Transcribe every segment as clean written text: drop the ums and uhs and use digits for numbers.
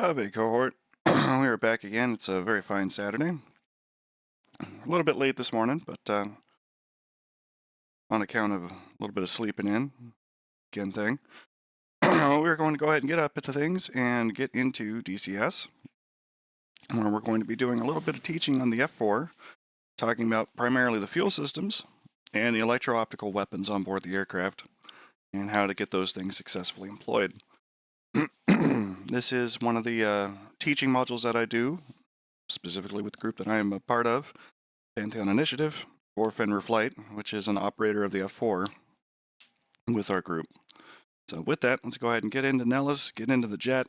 of a cohort. We are back again. It's a very fine Saturday. A little bit late this morning, but on account of a little bit of sleeping in, again thing. We're going to go ahead and get up into things and get into DCS, where we're going to be doing a little bit of teaching on the F-4, talking about primarily the fuel systems and the electro-optical weapons on board the aircraft, and how to get those things successfully employed. This is one of the teaching modules that I do, specifically with the group that I am a part of, Pantheon Initiative, for Fenrir Flight, which is an operator of the F-4 with our group. So with that, let's go ahead and get into Nellis, get into the jet,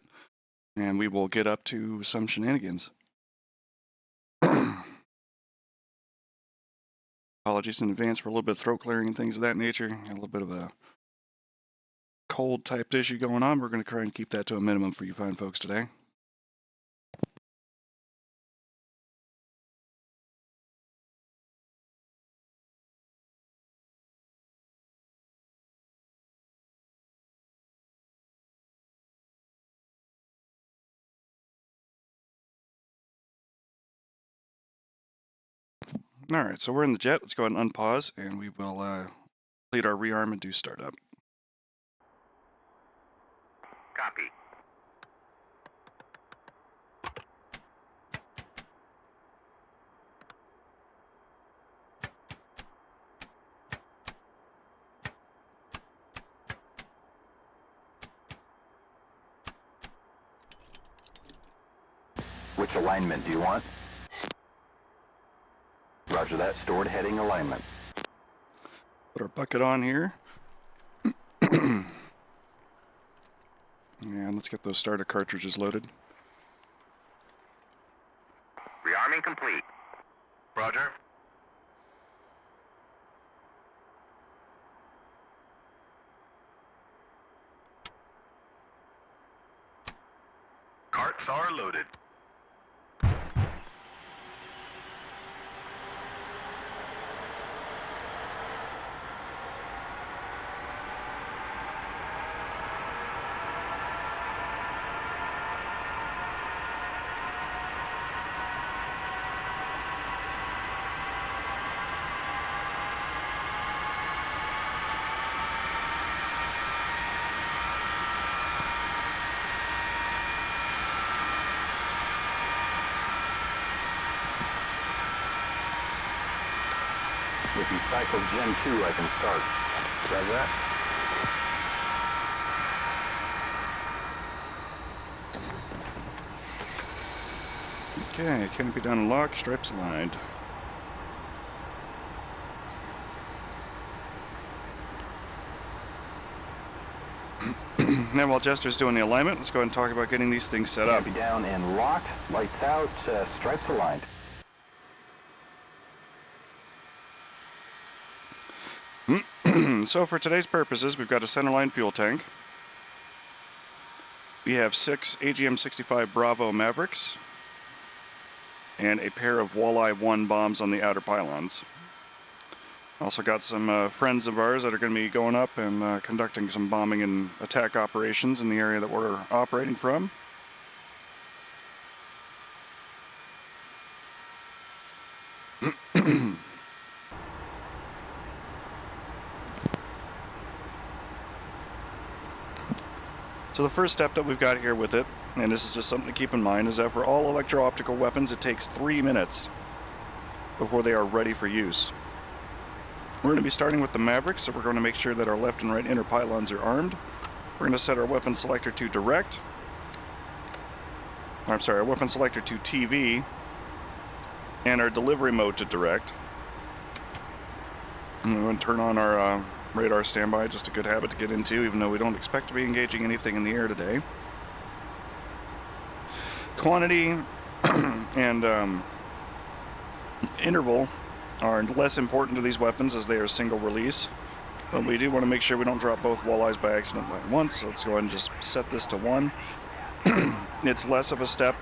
and we will get up to some shenanigans. Apologies in advance for a little bit of throat clearing and things of that nature. A little bit of a cold type issue going on. We're going to try and keep that to a minimum for you fine folks today. Alright, so we're in the jet. Let's go ahead and unpause, and we will complete our rearm and do startup. Copy. Which alignment do you want? Roger that. Stored heading alignment. Put our bucket on here. And let's get those starter cartridges loaded. Rearming complete. Roger. Carts are loaded. If you cycle Gen 2, I can start. Does that? Okay, canopy down and lock, stripes aligned. Now while Jester's doing the alignment, let's go ahead and talk about getting these things set up. Canopy down and locked, lights out, stripes aligned. So for today's purposes, we've got a centerline fuel tank. We have 6 AGM-65 Bravo Mavericks and a pair of Walleye 1 bombs on the outer pylons. Also got some friends of ours that are going to be going up and conducting some bombing and attack operations in the area that we're operating from. So the first step that we've got here with it, and this is just something to keep in mind, is that for all electro-optical weapons it takes 3 minutes before they are ready for use. We're going to be starting with the Mavericks, so we're going to make sure that our left and right inner pylons are armed. We're going to set our weapon selector to direct. Our weapon selector to TV, and our delivery mode to direct. And we're going to turn on our radar standby, just a good habit to get into, even though we don't expect to be engaging anything in the air today. Quantity and interval are less important to these weapons as they are single release, but we do want to make sure we don't drop both walleyes by accident at once, so let's go ahead and just set this to 1. It's less of a step,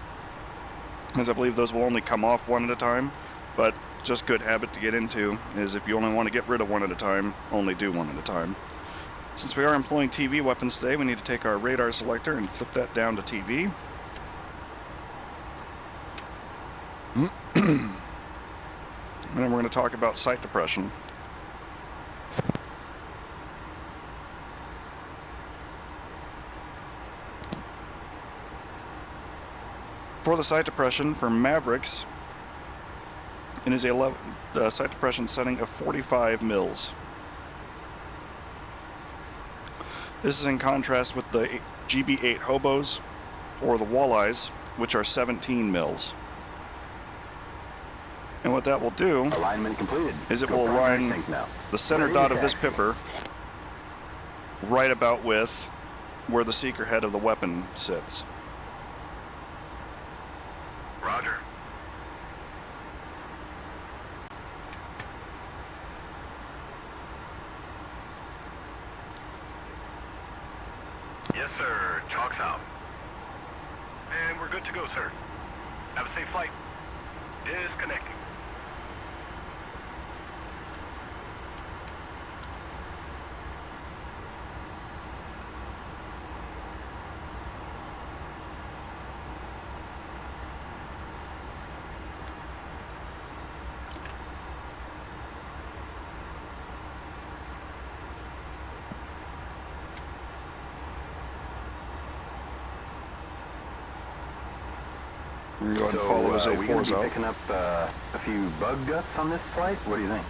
as I believe those will only come off 1 at a time, but just good habit to get into is if you only want to get rid of 1 at a time, only do 1 at a time. Since we are employing TV weapons today, we need to take our radar selector and flip that down to TV. And then we're going to talk about sight depression. For the sight depression for Mavericks, it is a sight depression setting of 45 mils. This is in contrast with the GB8 hobos or the walleyes, which are 17 mils. And what that will do Alignment completed. is it Go will primary align sync now. the center Ready dot to of this attack. pipper right about with where the seeker head of the weapon sits. Roger. Yes, sir. Chalk's out. And we're good to go, sir. Have a safe flight. Disconnecting. We're going to go ahead and follow his are we going A4s to be out. picking up a few bug guts on this flight? What do you think?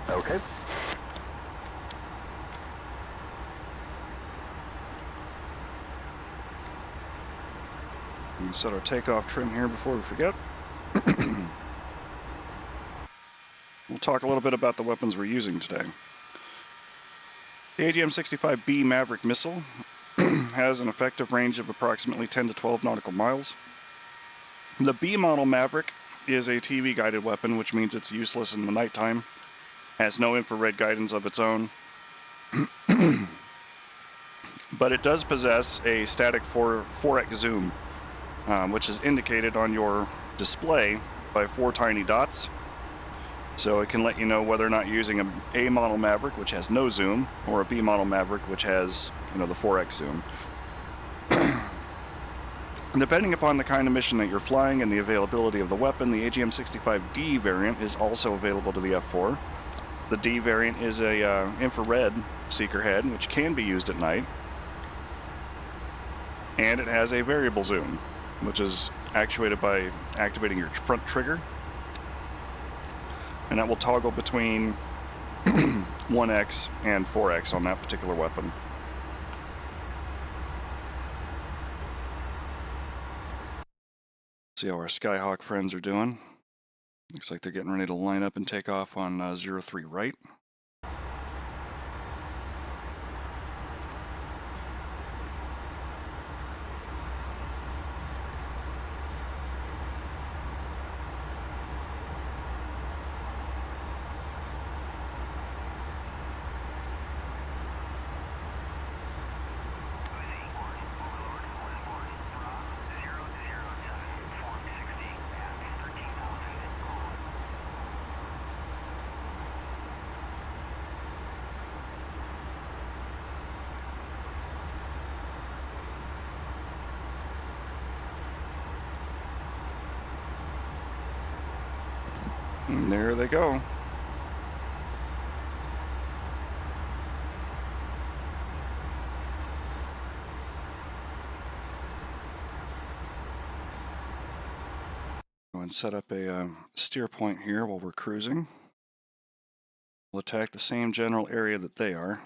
Okay. We'll set our takeoff trim here before we forget. We'll talk a little bit about the weapons we're using today. The AGM-65B Maverick missile has an effective range of approximately 10 to 12 nautical miles. The B model Maverick is a TV-guided weapon, which means it's useless in the nighttime, has no infrared guidance of its own, but it does possess a static 4x zoom, which is indicated on your display by 4 tiny dots. So it can let you know whether or not you're using a A model Maverick, which has no zoom, or a B model Maverick, which has, the 4x zoom. Depending upon the kind of mission that you're flying and the availability of the weapon, the AGM-65D variant is also available to the F-4. The D variant is a infrared seeker head, which can be used at night. And it has a variable zoom, which is actuated by activating your front trigger. And that will toggle between 1x and 4x on that particular weapon. See how our Skyhawk friends are doing. Looks like they're getting ready to line up and take off on 03 right. And there they go. Go and set up a steer point here while we're cruising. We'll attack the same general area that they are.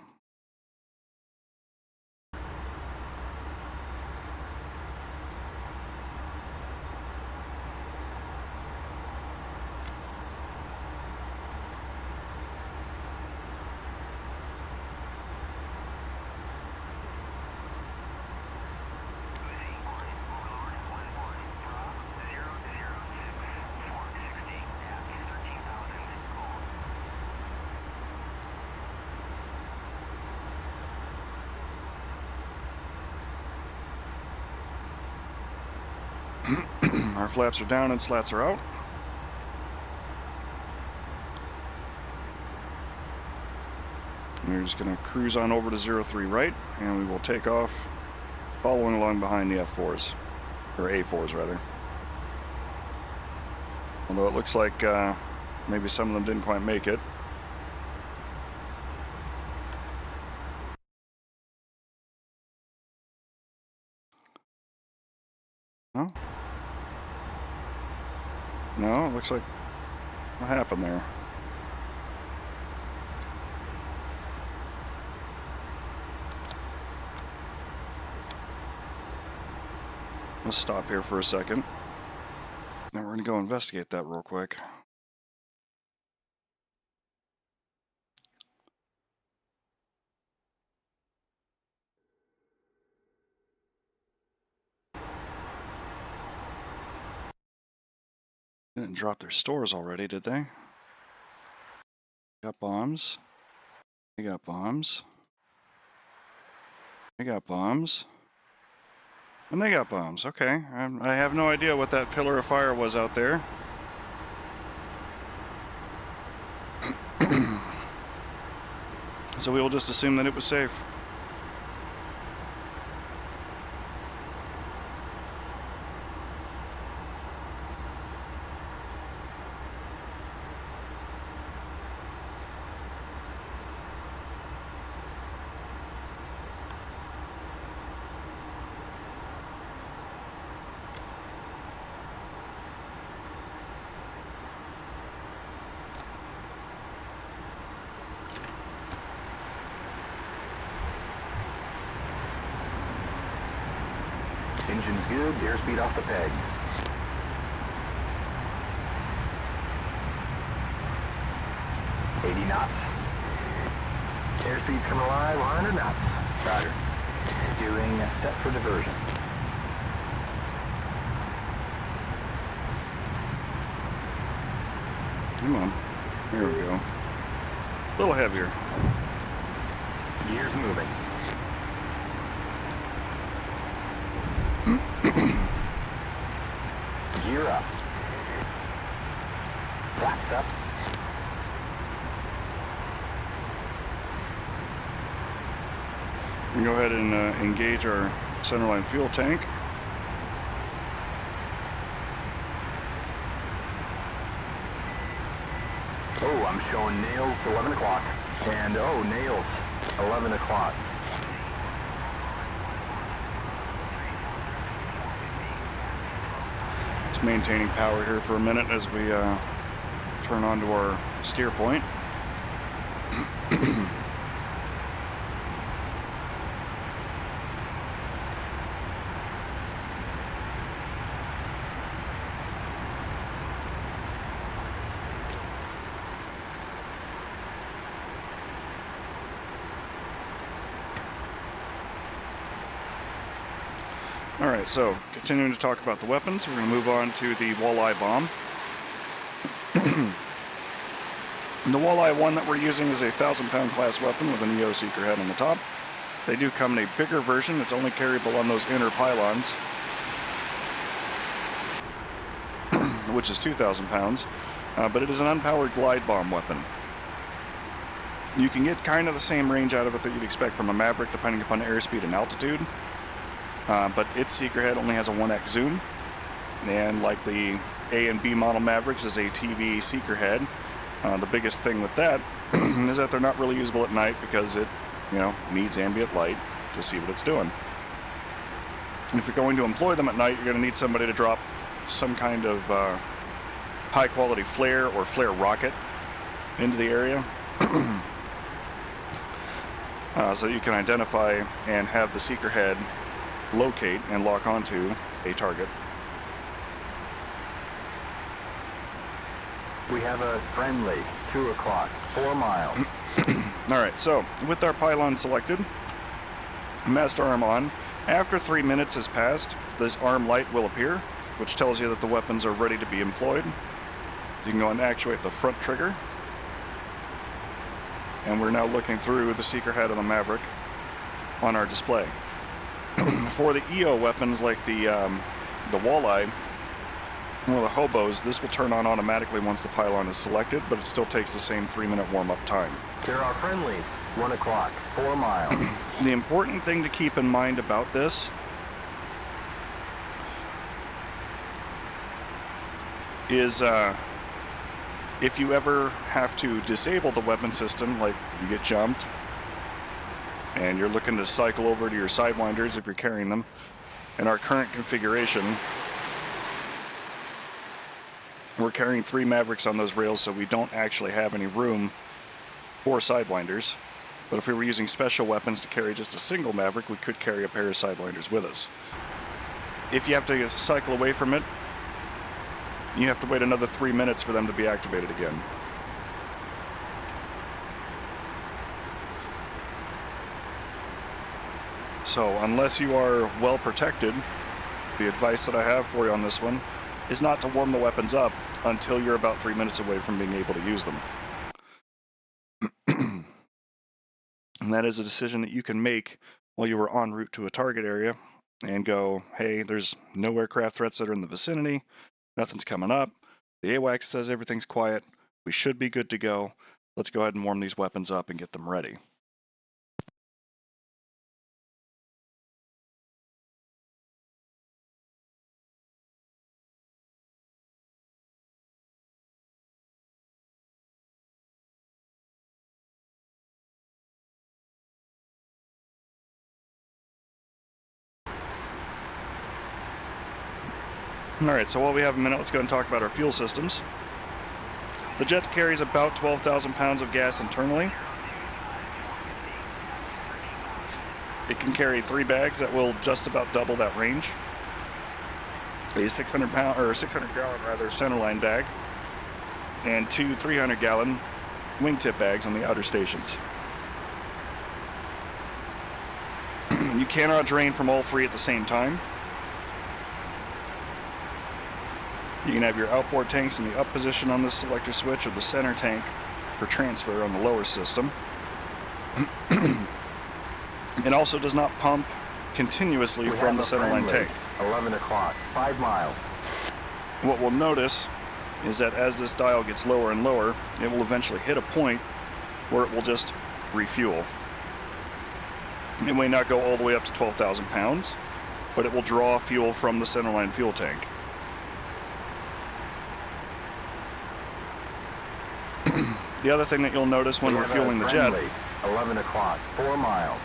Our flaps are down and slats are out. We're just going to cruise on over to 03 right, and we will take off following along behind the F4s, or A4s rather. Although it looks like maybe some of them didn't quite make it. Oh. No, it looks like what happened there. Let's stop here for a second. Now we're going to go investigate that real quick. They didn't drop their stores already, did they? Got bombs. They got bombs. They got bombs. And they got bombs. Okay. I have no idea what that pillar of fire was out there. So we will just assume that it was safe. Engine's good, airspeed off the peg. $80 knots. Airspeed's coming alive, 100 knots. Roger. Doing set for diversion. Come on. Here we go. A little heavier. Gears moving. Gear up. Flaps up. We can go ahead and engage our centerline fuel tank. Oh, I'm showing nails 11 o'clock. And oh, nails 11 o'clock. Just maintaining power here for a minute as we turn on to our steer point. Alright, so continuing to talk about the weapons, we're going to move on to the walleye bomb. The walleye one that we're using is a 1,000-pound class weapon with an EO seeker head on the top. They do come in a bigger version. It's only carryable on those inner pylons, which is 2,000 pounds, but it is an unpowered glide bomb weapon. You can get kind of the same range out of it that you'd expect from a Maverick depending upon airspeed and altitude. But its seeker head only has a 1x zoom, and like the A and B model Mavericks is a TV seeker head. The biggest thing with that is that they're not really usable at night because it, needs ambient light to see what it's doing. If you're going to employ them at night, you're going to need somebody to drop some kind of high-quality flare or flare rocket into the area, so you can identify and have the seeker head locate and lock onto a target. We have a friendly 2 o'clock, 4 miles. Alright, so with our pylon selected, mast arm on, after 3 minutes has passed, this arm light will appear, which tells you that the weapons are ready to be employed. You can go and actuate the front trigger. And we're now looking through the seeker head of the Maverick on our display. For the EO weapons like the walleye, one of the hobos, this will turn on automatically once the pylon is selected, but it still takes the same 3-minute warm-up time. There are friendlies. 1 o'clock. 4 miles. The important thing to keep in mind about this is if you ever have to disable the weapon system, like you get jumped and you're looking to cycle over to your sidewinders if you're carrying them, in our current configuration, we're carrying 3 Mavericks on those rails, so we don't actually have any room for sidewinders. But if we were using special weapons to carry just a single Maverick, we could carry a pair of sidewinders with us. If you have to cycle away from it, you have to wait another 3 minutes for them to be activated again. So unless you are well protected, the advice that I have for you on this one is not to warm the weapons up until you're about 3 minutes away from being able to use them. And that is a decision that you can make while you are en route to a target area and go, hey, there's no aircraft threats that are in the vicinity, nothing's coming up, the AWACS says everything's quiet, we should be good to go, let's go ahead and warm these weapons up and get them ready. Alright, so while we have a minute, let's go ahead and talk about our fuel systems. The jet carries about 12,000 pounds of gas internally. It can carry 3 bags that will just about double that range. A 600-gallon centerline bag, and 2 300-gallon wingtip bags on the outer stations. You cannot drain from all 3 at the same time. You can have your outboard tanks in the up position on this selector switch, or the center tank for transfer on the lower system. It also does not pump continuously from the centerline tank. 11 o'clock, 5 miles. What we'll notice is that as this dial gets lower and lower, it will eventually hit a point where it will just refuel. It may not go all the way up to 12,000 pounds, but it will draw fuel from the centerline fuel tank. The other thing that you'll notice when we're fueling the jet 11 o'clock, 4 miles.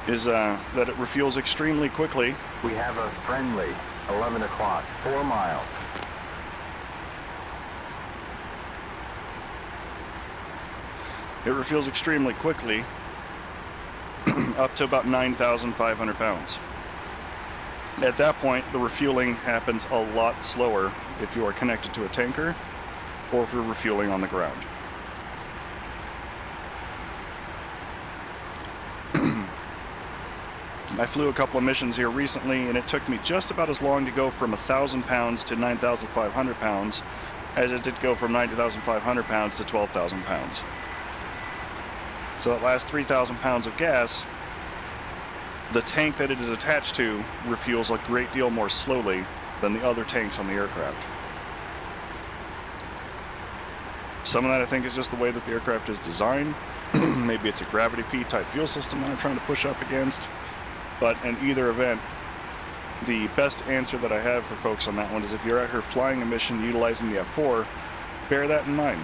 is that it refuels extremely quickly. We have a friendly. 11 o'clock, 4 miles. It refuels extremely quickly, up to about 9,500 pounds. At that point, the refueling happens a lot slower if you are connected to a tanker or if you're refueling on the ground. I flew a couple of missions here recently, and it took me just about as long to go from 1,000 pounds to 9,500 pounds as it did go from 9,500 pounds to 12,000 pounds. So that last 3,000 pounds of gas, the tank that it is attached to refuels a great deal more slowly than the other tanks on the aircraft. Some of that I think is just the way that the aircraft is designed. Maybe it's a gravity feed type fuel system that I'm trying to push up against. But in either event, the best answer that I have for folks on that one is if you're out here flying a mission utilizing the F-4, bear that in mind.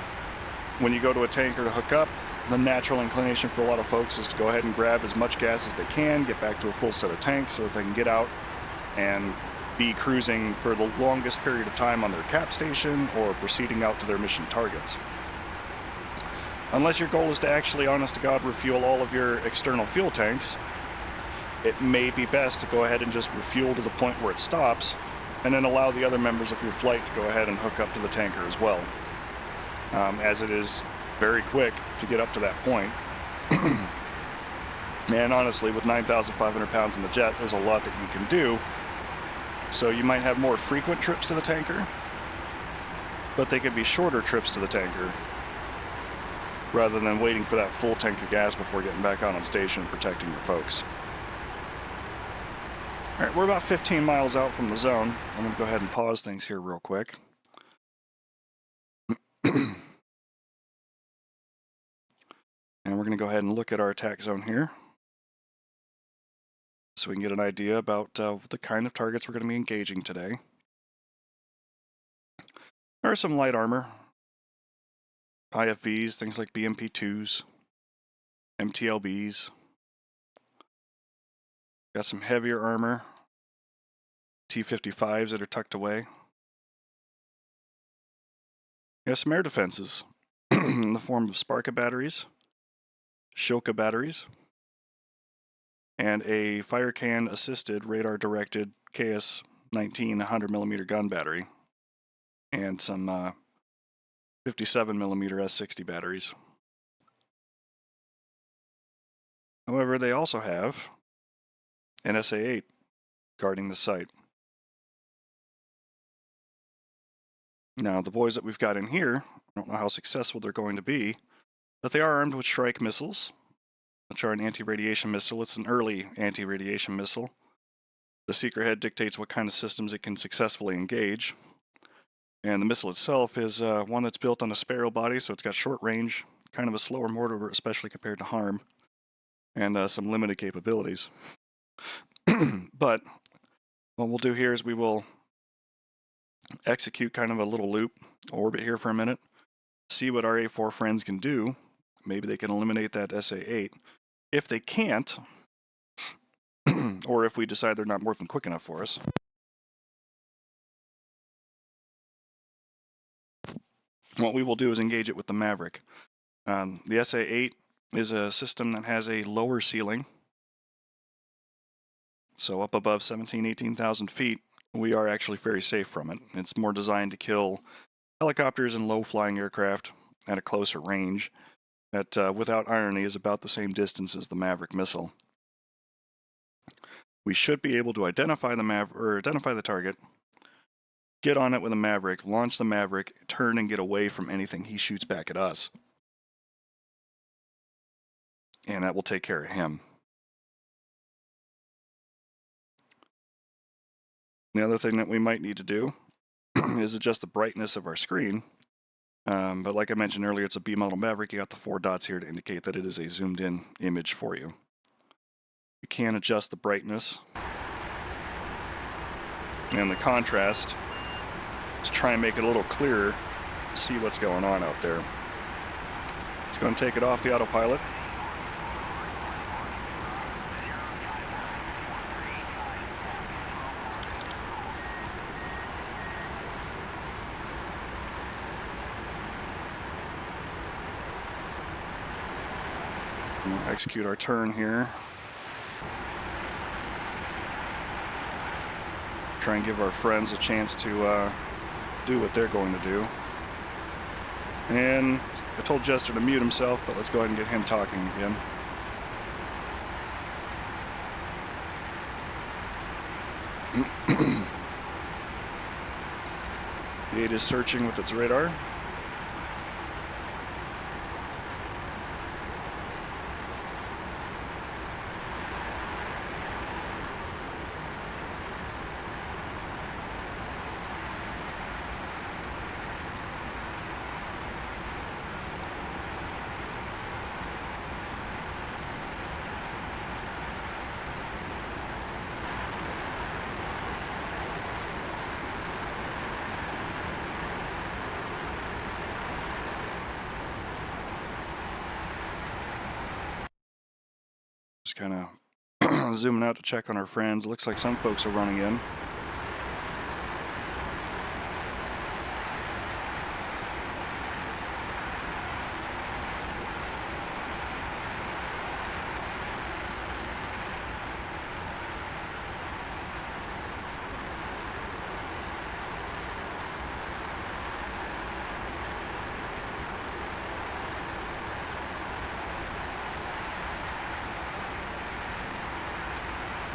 When you go to a tanker to hook up, the natural inclination for a lot of folks is to go ahead and grab as much gas as they can, get back to a full set of tanks so that they can get out and be cruising for the longest period of time on their cap station or proceeding out to their mission targets. Unless your goal is to actually, honest to God, refuel all of your external fuel tanks, it may be best to go ahead and just refuel to the point where it stops and then allow the other members of your flight to go ahead and hook up to the tanker as well, as it is very quick to get up to that point. And honestly, with 9,500 pounds in the jet, there's a lot that you can do. So you might have more frequent trips to the tanker, but they could be shorter trips to the tanker rather than waiting for that full tank of gas before getting back on station and protecting your folks. All right, we're about 15 miles out from the zone. I'm going to go ahead and pause things here real quick. And we're going to go ahead and look at our attack zone here, so we can get an idea about the kind of targets we're going to be engaging today. There are some light armor, IFVs, things like BMP-2s, MTLBs. Got some heavier armor, T-55s that are tucked away. Got some air defenses in the form of Sparka batteries, Shoka batteries, and a fire can assisted radar directed KS-19 100mm gun battery, and some 57mm S60 batteries. However, they also have an SA-8 guarding the site. Now, the boys that we've got in here, I don't know how successful they're going to be, but they are armed with Strike missiles, which are an anti-radiation missile. It's an early anti-radiation missile. The seeker head dictates what kind of systems it can successfully engage. And the missile itself is one that's built on a spiral body, so it's got short range, kind of a slower mortar, especially compared to HARM, and some limited capabilities. But what we'll do here is we will execute kind of a little loop, orbit here for a minute, see what our A4 friends can do. Maybe they can eliminate that SA-8. If they can't, or if we decide they're not morphing quick enough for us, what we will do is engage it with the Maverick. The SA-8 is a system that has a lower ceiling, so up above 17,000, 18,000 feet, we are actually very safe from it. It's more designed to kill helicopters and low-flying aircraft at a closer range that, without irony, is about the same distance as the Maverick missile. We should be able to identify the target, get on it with a Maverick, launch the Maverick, turn and get away from anything he shoots back at us. And that will take care of him. The other thing that we might need to do is adjust the brightness of our screen. But like I mentioned earlier, it's a B-model Maverick. You got the 4 dots here to indicate that it is a zoomed-in image for you. You can adjust the brightness and the contrast to try and make it a little clearer to see what's going on out there. Let's go and take it off the autopilot. We'll execute our turn here. Try and give our friends a chance to do what they're going to do. And I told Jester to mute himself, but let's go ahead and get him talking again. The 8 is searching with its radar. Kind of zooming out to check on our friends. It looks like some folks are running in.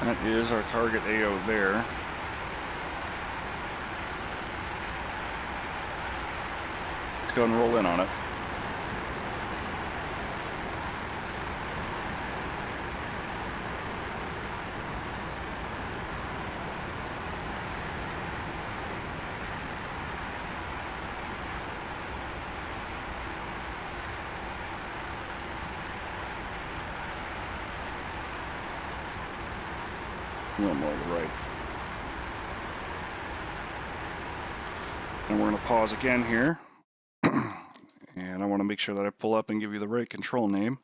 That is our target AO there. Let's go and roll in on it. A little more to the right. And we're going to pause again here. And I want to make sure that I pull up and give you the right control name.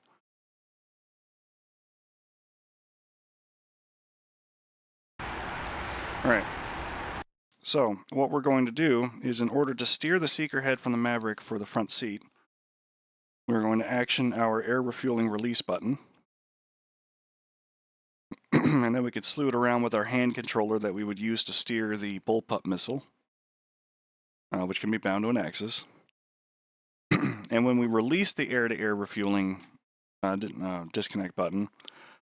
Alright. So, what we're going to do is, in order to steer the seeker head from the Maverick for the front seat, we're going to action our air refueling release button. And then we could slew it around with our hand controller that we would use to steer the bullpup missile, which can be bound to an axis. And when we release the air-to-air refueling disconnect button,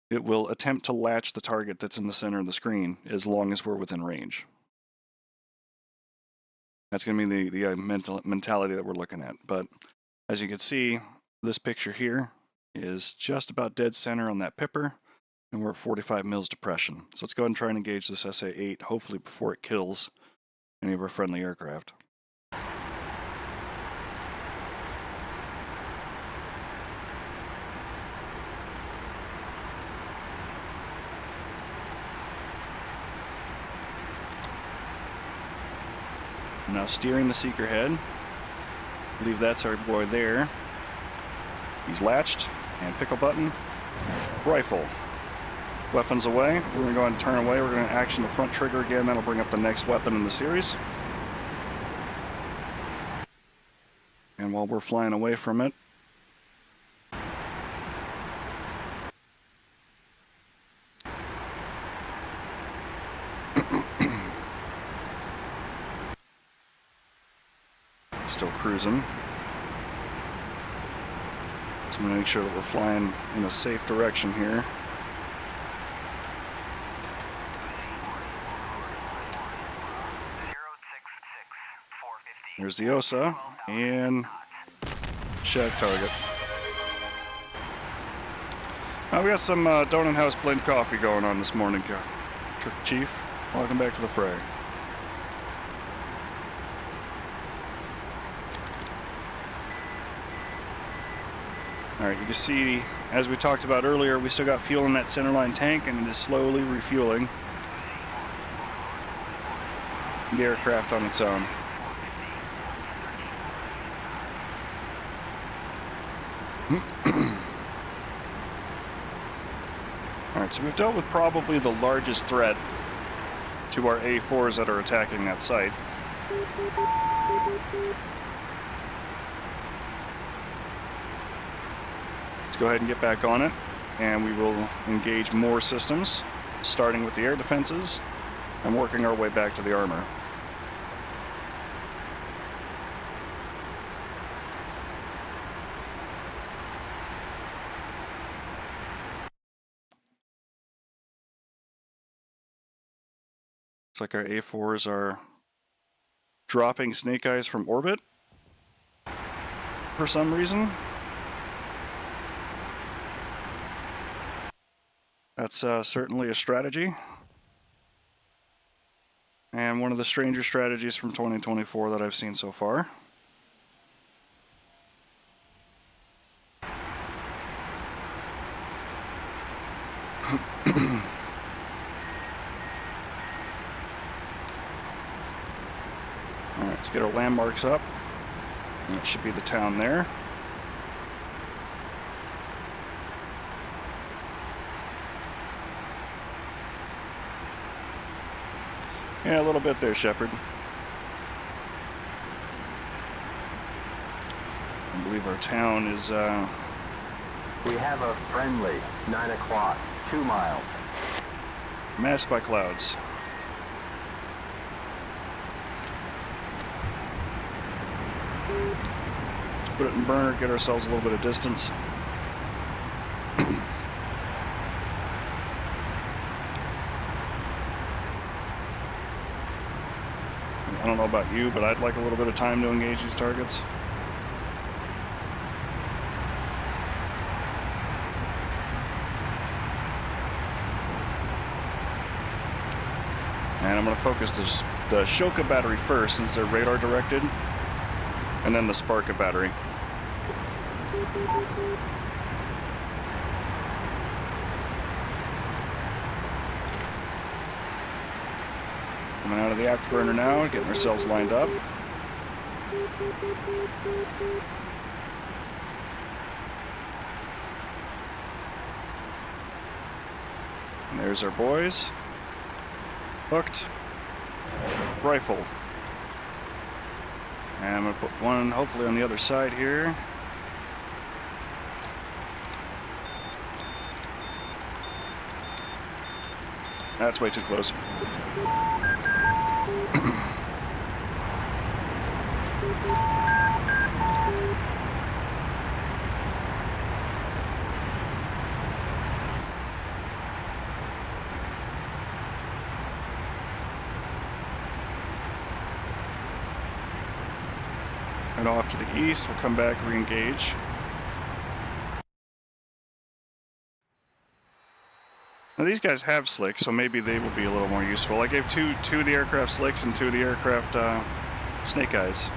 it will attempt to latch the target that's in the center of the screen as long as we're within range. That's going to be the mentality that we're looking at. But as you can see, this picture here is just about dead center on that pipper, and we're at 45 mils depression. So let's go ahead and try and engage this SA-8, hopefully before it kills any of our friendly aircraft. Now steering the seeker head. I believe that's our boy there. He's latched, and pickle button, rifle. Weapons away. We're going to go ahead and turn away. We're going to action the front trigger again. That'll bring up the next weapon in the series. And while we're flying away from it, still cruising. So I'm going to make sure that we're flying in a safe direction here. Here's the OSA and shag target. Now we got some Donut House blend coffee going on this morning, Chief. Welcome back to the fray. Alright, you can see, as we talked about earlier, we still got fuel in that centerline tank, and it is slowly refueling the aircraft on its own. Alright, so we've dealt with probably the largest threat to our A4s that are attacking that site. Let's go ahead and get back on it, and we will engage more systems, starting with the air defenses and working our way back to the armor. Looks like our A4s are dropping snake eyes from orbit for some reason. That's certainly a strategy, and one of the stranger strategies from 2024 that I've seen so far. Alright, let's get our landmarks up. That should be the town there. Yeah, a little bit there, Shepard. I believe our town is, We have a friendly, 9 o'clock, 2 miles. masked by clouds. Let's put it in burner, get ourselves a little bit of distance. I don't know about you, but I'd like a little bit of time to engage these targets. And I'm going to focus the Shoka battery first, since they're radar directed, and then the Sparka battery. Coming out of the afterburner now, getting ourselves lined up. And there's our boys. Hooked. Rifle. And I'm going to put one hopefully on the other side here. That's way too close. And off to the east, we'll come back, re-engage. Now these guys have slicks, so maybe they will be a little more useful. I gave two of the aircraft slicks and two of the aircraft snake eyes.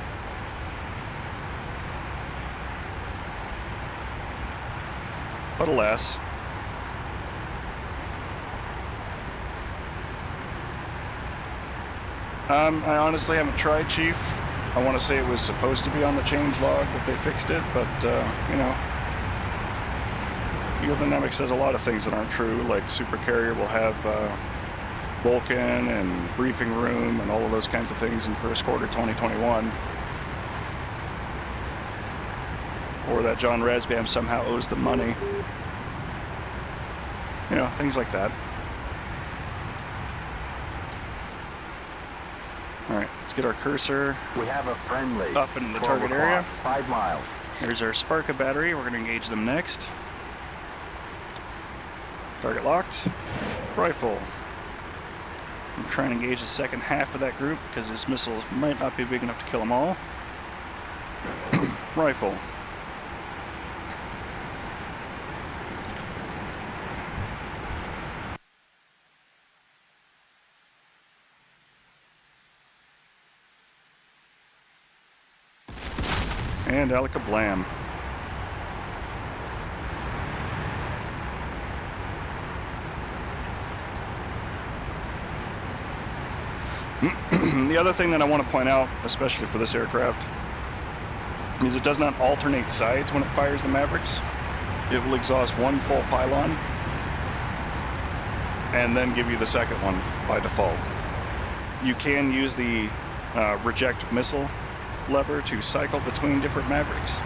But alas. I honestly haven't tried, Chief. I want to say it was supposed to be on the change log that they fixed it, but, you know, Yield Dynamics says a lot of things that aren't true, like Supercarrier will have Vulcan and briefing room and all of those kinds of things in first quarter 2021. Or that John Rasbam somehow owes them money. You know, things like that. Alright, let's get our cursor We have a friendly. up in the 12 target o'clock, area. 5 miles. Here's our Sparka battery. We're going to engage them next. Target locked. Rifle. I'm trying to engage the second half of that group because his missiles might not be big enough to kill them all. Rifle. And alakablam. The other thing that I want to point out, especially for this aircraft, is it does not alternate sides when it fires the Mavericks. It will exhaust one full pylon and then give you the second one by default. You can use the reject missile lever to cycle between different Mavericks.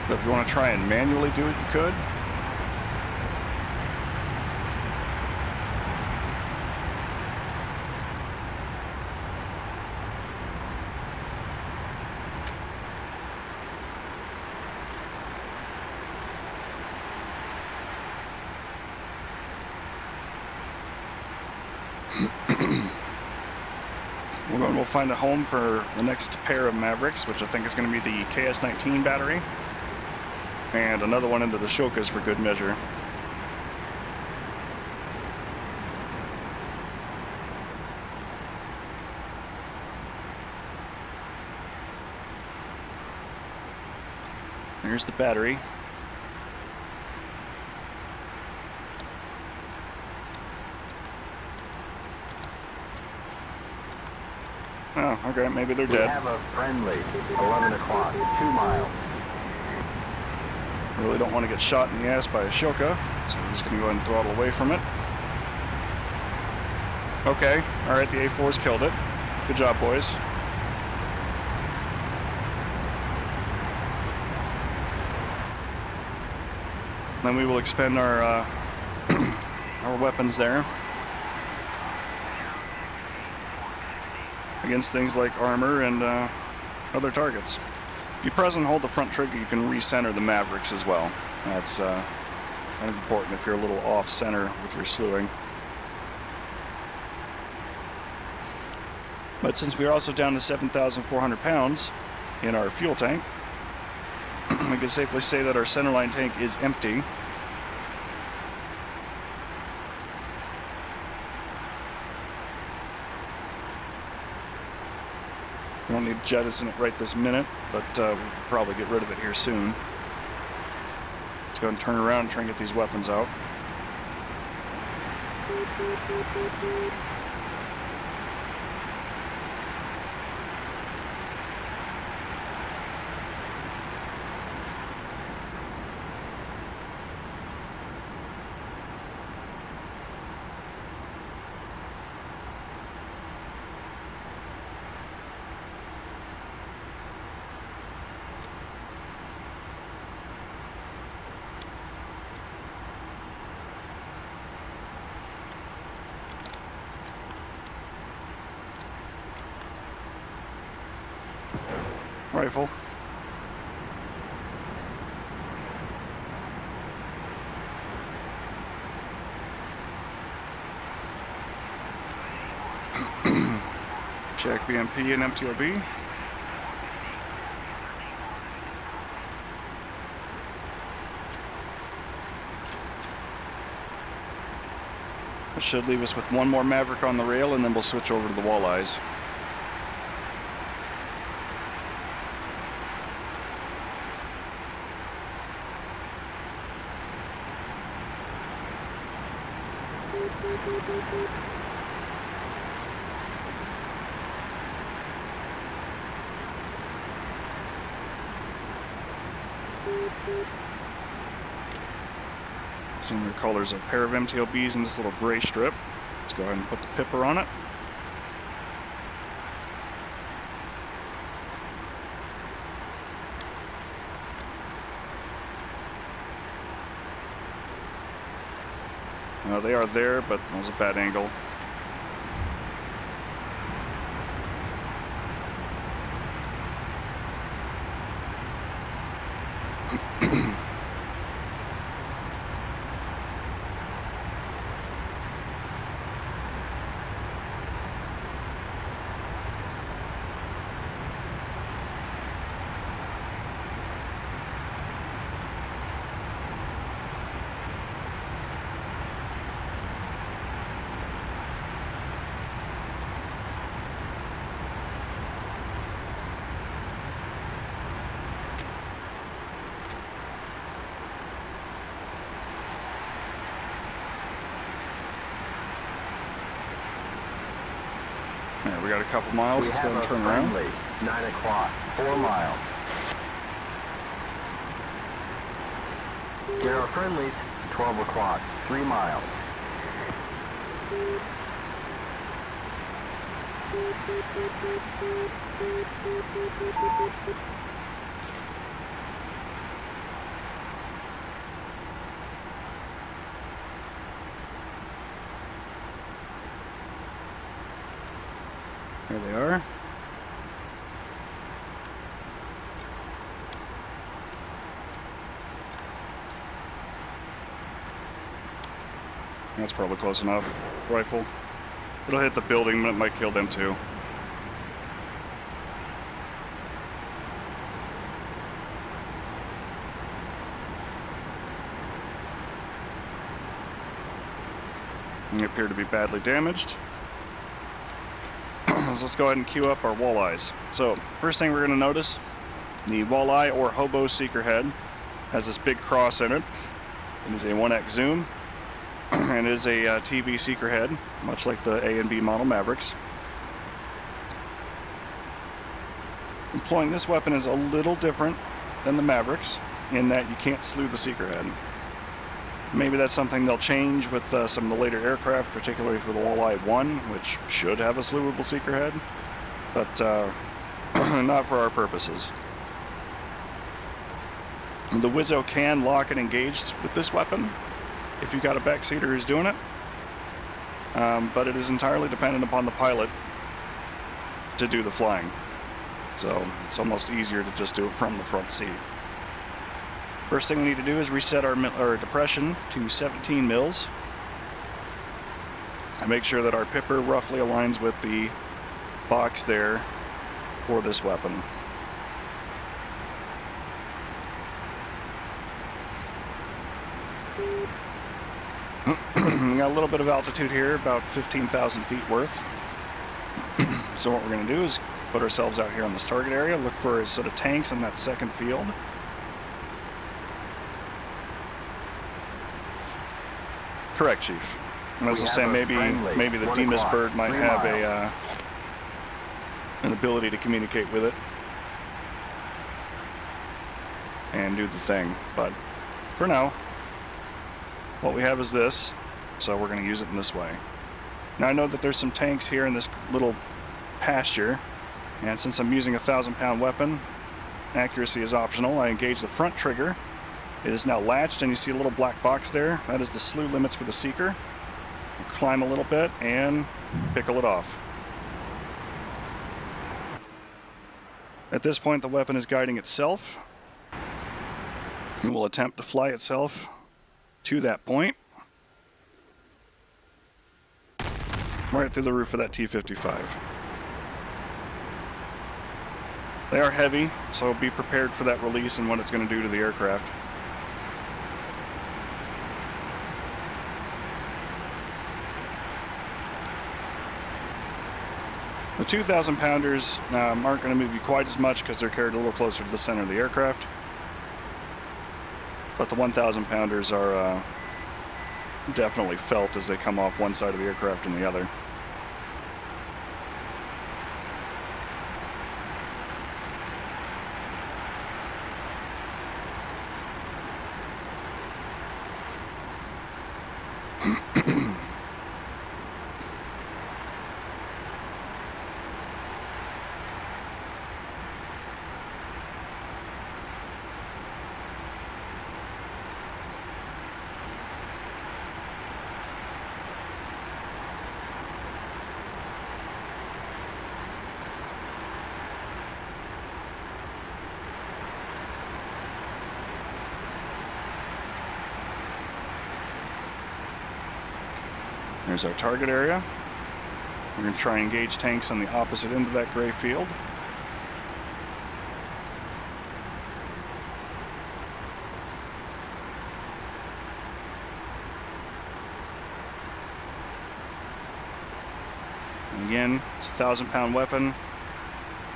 But if you want to try and manually do it, you could. We'll find a home for the next pair of Mavericks, which I think is going to be the KS-19 battery, and another one into the Shokas for good measure. Here's the battery. Oh, okay, maybe they're We dead. have a friendly. 11 o'clock, 2 miles. Really don't want to get shot in the ass by a Shoka, so we're just going to go ahead and throttle away from it. Okay, alright, the A4's killed it. Good job, boys. Then we will expend our our weapons there against things like armor and other targets. If you press and hold the front trigger, you can recenter the Mavericks as well. That's kind of important if you're a little off-center with your slewing. But since we're also down to 7,400 pounds in our fuel tank, we can safely say that our centerline tank is empty. We don't need to jettison it right this minute, but we'll probably get rid of it here soon. Let's go ahead and turn around and try and get these weapons out. Rifle. Check BMP and MTOB. That should leave us with one more Maverick on the rail, and then we'll switch over to the walleyes. Seeing your colors, a pair of MTLBs in this little gray strip. Let's go ahead and put the pipper on it. They are there, but that was a bad angle. Alright, we got a couple miles. Let's go ahead and turn around. 9 o'clock, 4 miles. There are friendlies, 12 o'clock, 3 miles. There they are. That's probably close enough. Rifle. It'll hit the building, but it might kill them too. They appear to be badly damaged. So let's go ahead and queue up our walleyes. So first thing we're going to notice, the walleye or hobo seeker head has this big cross in it. It is a 1x zoom, and it is a TV seeker head, much like the A and B model Mavericks. Employing this weapon is a little different than the Mavericks in that you can't slew the seeker head. Maybe that's something they'll change with some of the later aircraft, particularly for the Walleye 1, which should have a slewable seeker head, but not for our purposes. The Wizzo can lock and engage with this weapon if you've got a backseater who's doing it, but it is entirely dependent upon the pilot to do the flying. So it's almost easier to just do it from the front seat. First thing we need to do is reset our depression to 17 mils. And make sure that our pipper roughly aligns with the box there for this weapon. We got a little bit of altitude here, about 15,000 feet worth. So what we're going to do is put ourselves out here on this target area, look for a set of tanks in that second field. Correct, Chief. And as I say, maybe the Demas bird might have an ability to communicate with it and do the thing. But for now, what we have is this, so we're going to use it in this way. Now I know that there's some tanks here in this little pasture, and since I'm using a 1,000-pound weapon, accuracy is optional. I engage the front trigger. It is now latched, and you see a little black box there. That is the slew limits for the seeker. You climb a little bit and pickle it off. At this point, the weapon is guiding itself. It will attempt to fly itself to that point, right through the roof of that T-55. They are heavy, so be prepared for that release and what it's going to do to the aircraft. The 2,000-pounders aren't going to move you quite as much because they're carried a little closer to the center of the aircraft. But the 1,000-pounders are definitely felt as they come off one side of the aircraft and the other. There's our target area. We're going to try and engage tanks on the opposite end of that gray field. And again, it's a 1,000-pound weapon.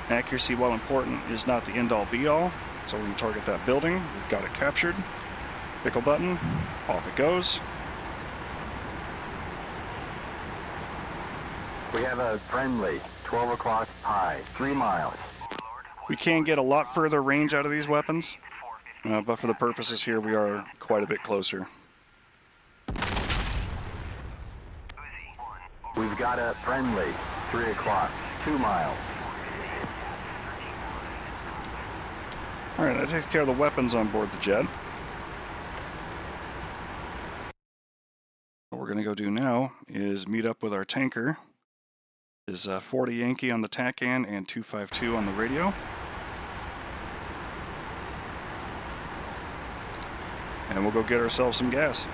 Accuracy, while important, is not the end-all be-all. So we're going to target that building. We've got it captured. Pickle button. Off it goes. We have a friendly, 12 o'clock high, 3 miles. We can get a lot further range out of these weapons, but for the purposes here, we are quite a bit closer. We've got a friendly, 3 o'clock, 2 miles. All right, that takes care of the weapons on board the jet. What we're going to go do now is meet up with our tanker. Is 40 Yankee on the TACAN and 252 on the radio. And we'll go get ourselves some gas.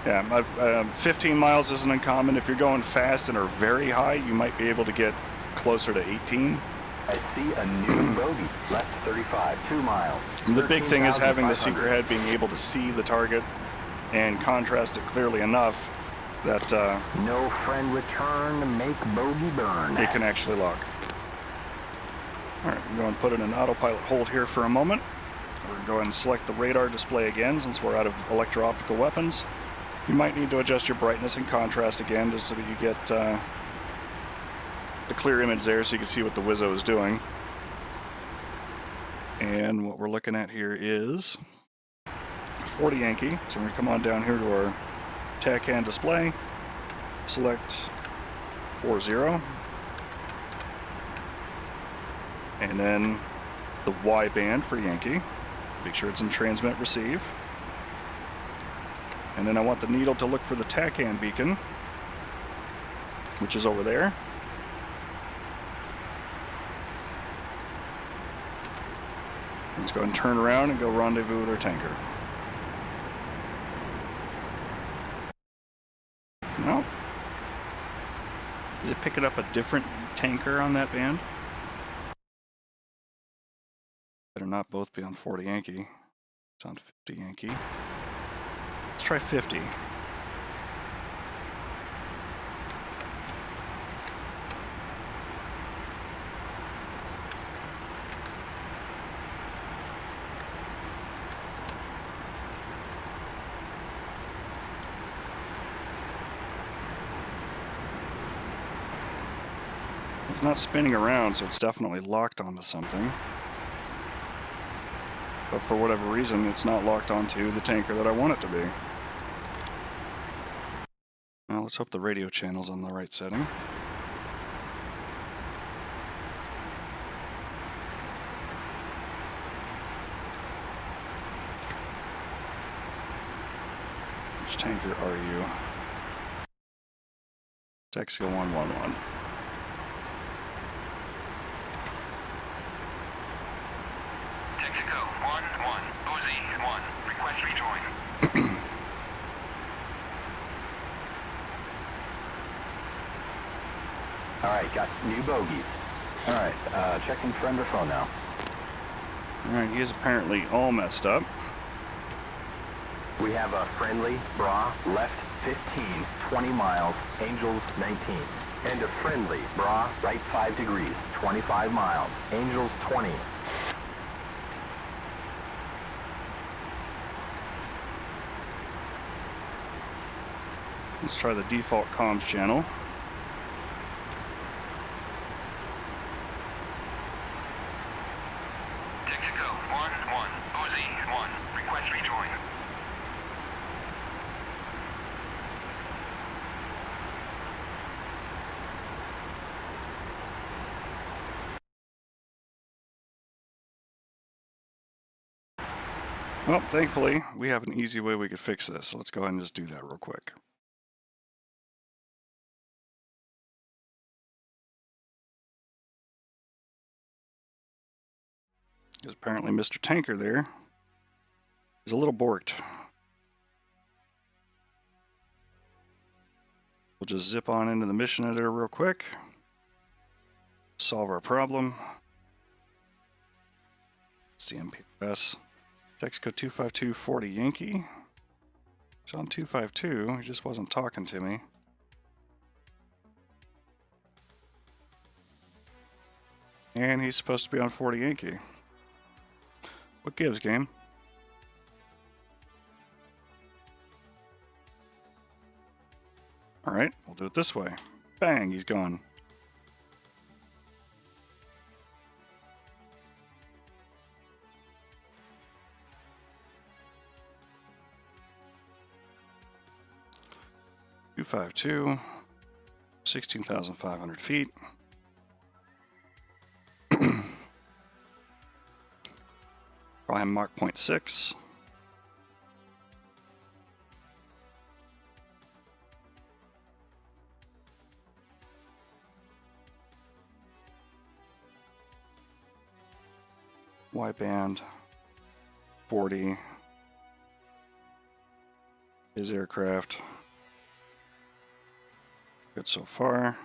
Yeah, 15 miles isn't uncommon. If you're going fast and are very high, you might be able to get closer to 18. I see a new bogey, left 35, 2 miles. The big thing is having the seeker head being able to see the target and contrast it clearly enough that no friend return, make bogey burn. It can actually lock. All right, I'm going to put it in autopilot hold here for a moment. We're going to go ahead and select the radar display again since we're out of electro-optical weapons. You might need to adjust your brightness and contrast again just so that you get the clear image there so you can see what the Wizzo is doing. And what we're looking at here is 40 Yankee. So we're going to come on down here to our TACAN display, select 40, and then the Y band for Yankee. Make sure it's in transmit receive. And then I want the needle to look for the TACAN beacon, which is over there. Let's go ahead and turn around and go rendezvous with our tanker. No. Is it picking up a different tanker on that band? Better not both be on 40 Yankee. It's on 50 Yankee. Let's try 50. It's not spinning around, so it's definitely locked onto something. But for whatever reason, it's not locked onto the tanker that I want it to be. Now let's hope the radio channel's on the right setting. Which tanker are you? Texaco 111. Texaco 1-1, OZ 1, request rejoin. Alright, got new bogeys. Alright, checking friend or phone now. Alright, he is apparently all messed up. We have a friendly, bra, left 15, 20 miles, Angels 19. And a friendly, bra, right 5 degrees, 25 miles, Angels 20. Let's try the default comms channel. Texaco 1-1, OZ 1, request rejoin. Well, thankfully, we have an easy way we could fix this, so let's go ahead and just do that real quick. Because apparently Mr. Tanker there is a little borked. We'll just zip on into the mission editor real quick. Solve our problem. CMPS. Texaco 25240 Yankee. He's on 252. He just wasn't talking to me. And he's supposed to be on 40 Yankee. What gives, game? Alright, we'll do it this way. Bang, he's gone. .252, 16,500 feet. Probably Mach 0.6. Wideband 40. His aircraft. Good so far.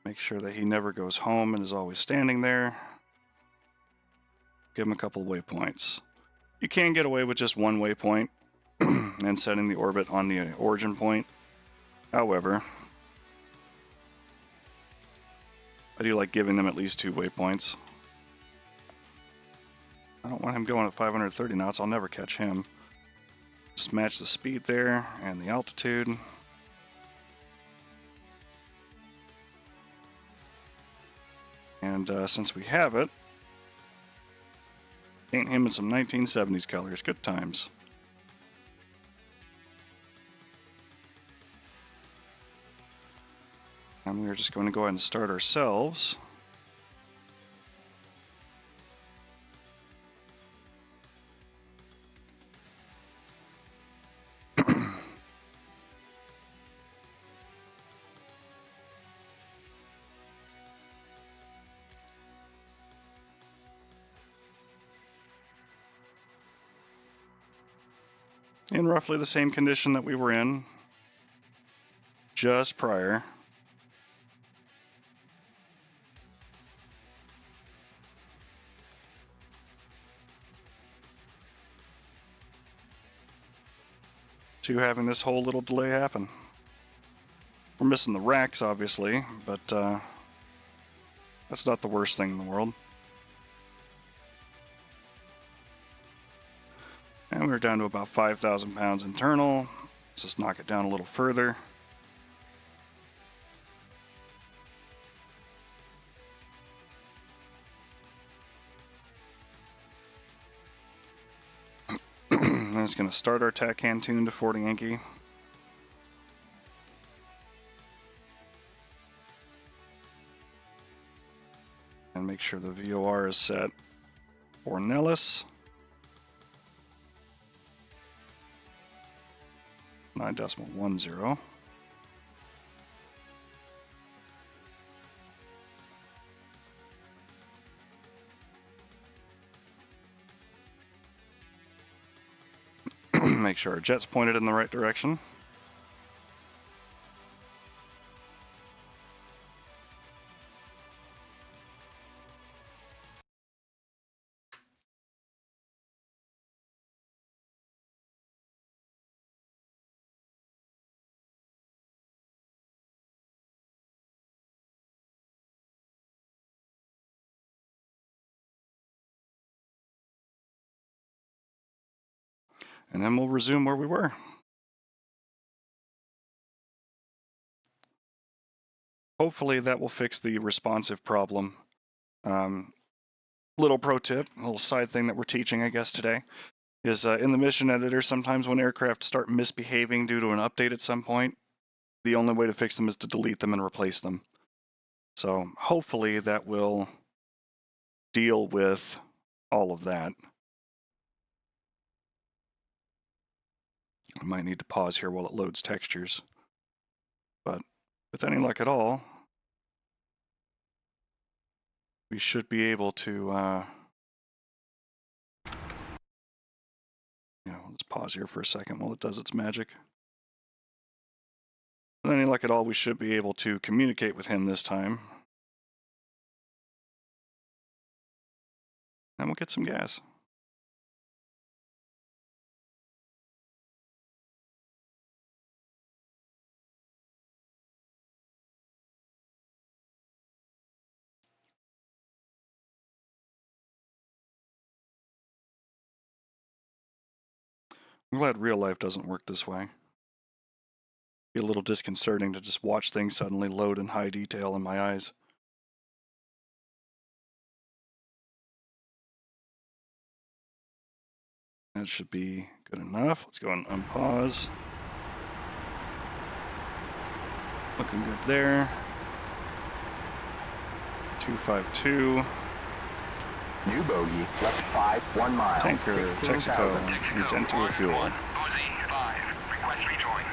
Make sure that he never goes home and is always standing there. Give him a couple waypoints. You can get away with just one waypoint and setting the orbit on the origin point. However, I do like giving them at least 2 waypoints. I don't want him going at 530 knots. I'll never catch him. Just match the speed there and the altitude. And since we have it, paint him in some 1970s colors. Good times. And we're just going to go ahead and start ourselves. In roughly the same condition that we were in just prior. To having this whole little delay happen. We're missing the racks, obviously, but that's not the worst thing in the world. And we're down to about 5,000 pounds internal. Let's just knock it down a little further. just going to start our TACAN tune to 40 Yankee. And make sure the VOR is set for Nellis. 9.10. Make sure our jet's pointed in the right direction. And then we'll resume where we were. Hopefully that will fix the responsive problem. Little pro tip, a little side thing that we're teaching, I guess, today, is in the mission editor, sometimes when aircraft start misbehaving due to an update at some point, the only way to fix them is to delete them and replace them. So hopefully that will deal with all of that. I might need to pause here while it loads textures. But with any luck at all, we should be able to, let's pause here for a second while it does its magic. With any luck at all, we should be able to communicate with him this time. And we'll get some gas. I'm glad real life doesn't work this way. Be a little disconcerting to just watch things suddenly load in high detail in my eyes. That should be good enough. Let's go and unpause. Looking good there. 252. New bogey, left 5, 1 mile. Tanker, Texaco, intent to refuel. Uzi 5, request rejoin.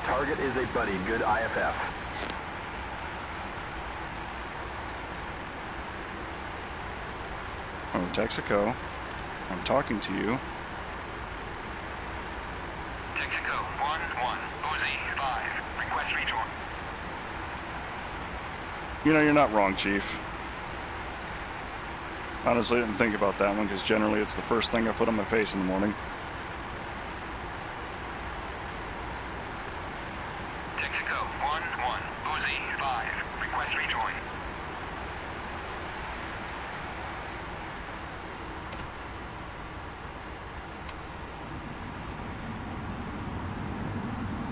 Target is a buddy, good IFF. Oh, Texaco, I'm talking to you. Texaco 1-1, Uzi 5, request rejoin. You know, you're not wrong, Chief. Honestly, I didn't think about that one because generally it's the first thing I put on my face in the morning. Texaco 1-1, Uzi 5, request rejoin.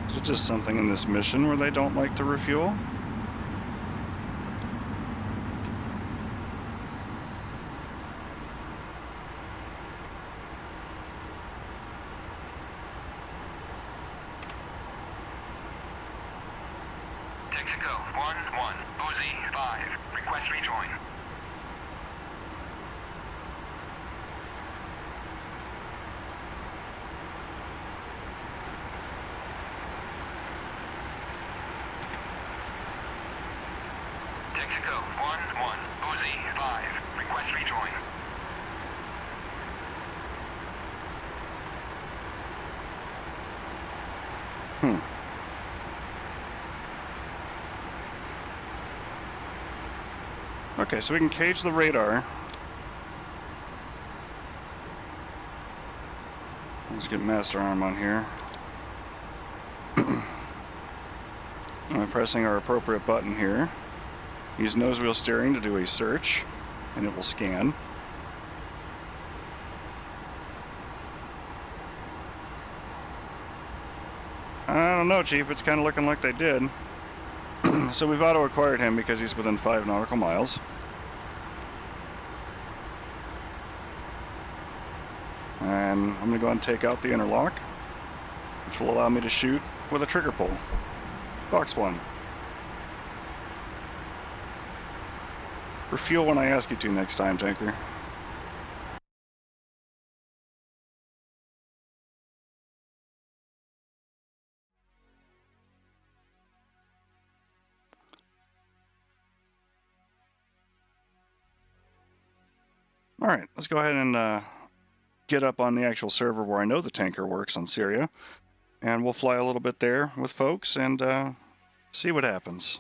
Is it just something in this mission where they don't like to refuel? Texaco 1-1, Uzi 5, request rejoin. Texaco 1-1, Uzi 5, request rejoin. Okay, so we can cage the radar. Let's get master arm on here. I'm pressing our appropriate button here. Use nose wheel steering to do a search, and it will scan. I don't know, Chief. It's kind of looking like they did. So we've auto-acquired him because he's within 5 nautical miles. And And I'm going to go ahead and take out the interlock, which will allow me to shoot with a trigger pull. Box 1. Refuel when I ask you to next time, tanker. Alright, let's go ahead and get up on the actual server where I know the tanker works on Syria. And we'll fly a little bit there with folks and see what happens.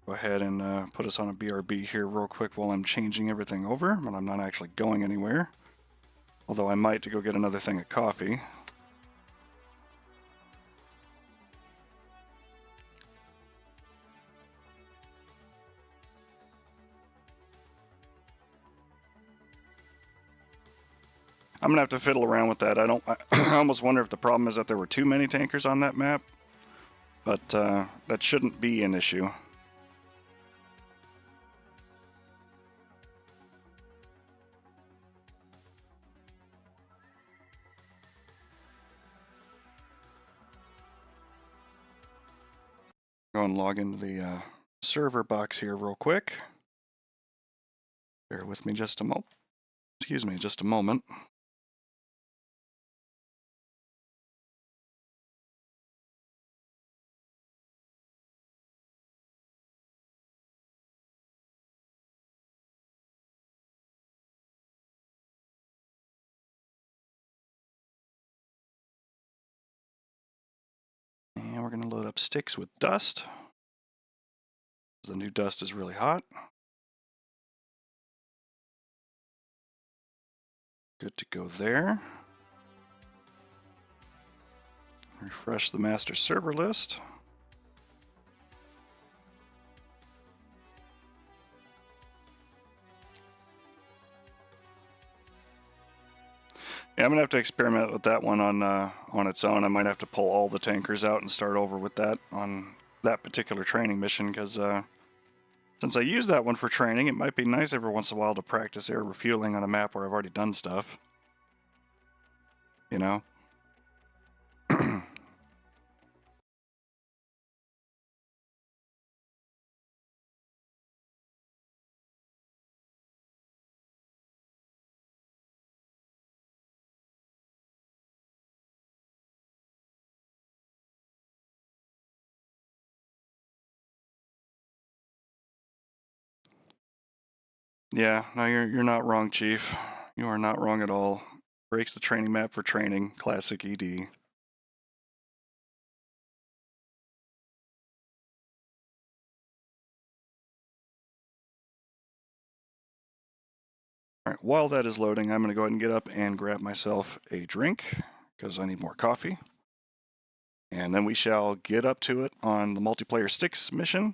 Go ahead and put us on a BRB here real quick while I'm changing everything over, but I'm not actually going anywhere. Although I might to go get another thing of coffee. I'm gonna have to fiddle around with that. I almost wonder if the problem is that there were too many tankers on that map, but that shouldn't be an issue. Go and log into the server box here real quick. Bear with me just a moment. Excuse me, just a moment. And we're going to load up sticks with dust. The new dust is really hot. Good to go there. Refresh the master server list. Yeah, I'm gonna have to experiment with that one on its own. I might have to pull all the tankers out and start over with that on that particular training mission, because since I use that one for training, it might be nice every once in a while to practice air refueling on a map where I've already done stuff. You know? Yeah, no, you're not wrong, Chief. You are not wrong at all. Breaks the training map for training. Classic ED. Alright, while that is loading, I'm going to go ahead and get up and grab myself a drink, because I need more coffee. And then we shall get up to it on the multiplayer sticks mission,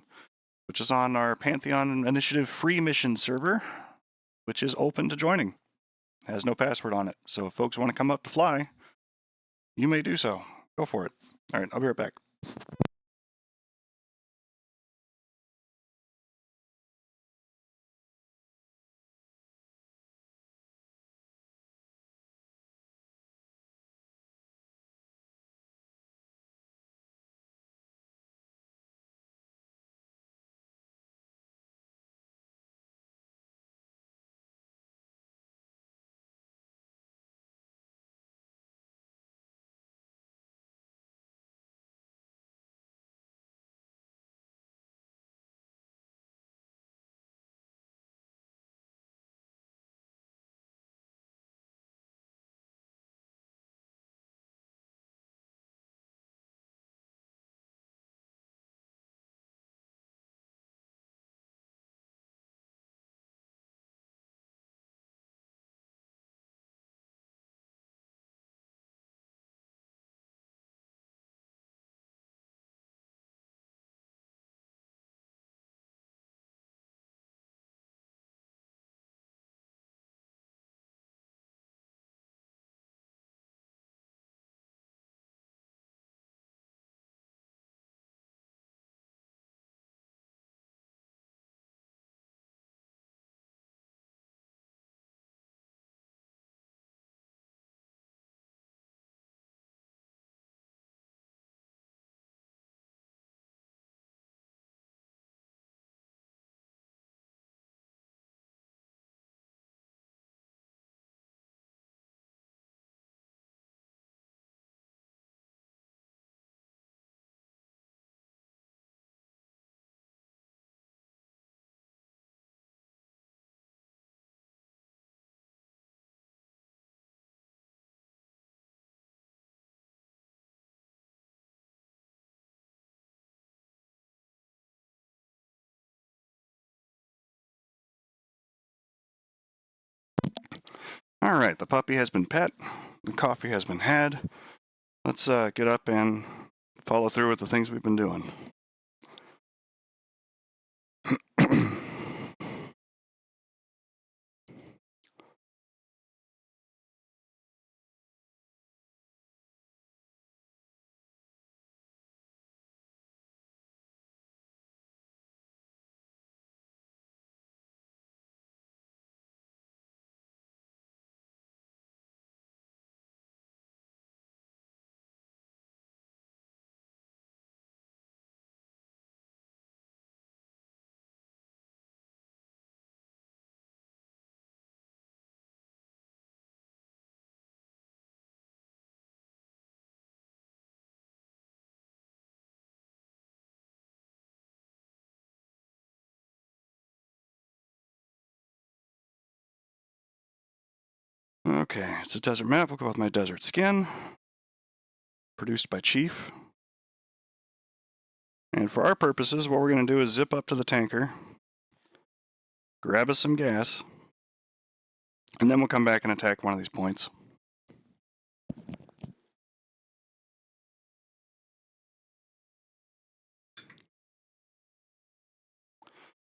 which is on our Pantheon Initiative free mission server, which is open to joining. Has no password on it, so if folks want to come up to fly, you may do so. Go for it. Alright, I'll be right back. Alright, the puppy has been pet, the coffee has been had. Let's get up and follow through with the things we've been doing. Okay, it's a desert map. We'll go with my desert skin. Produced by Chief. And for our purposes, what we're going to do is zip up to the tanker, grab us some gas, and then we'll come back and attack one of these points.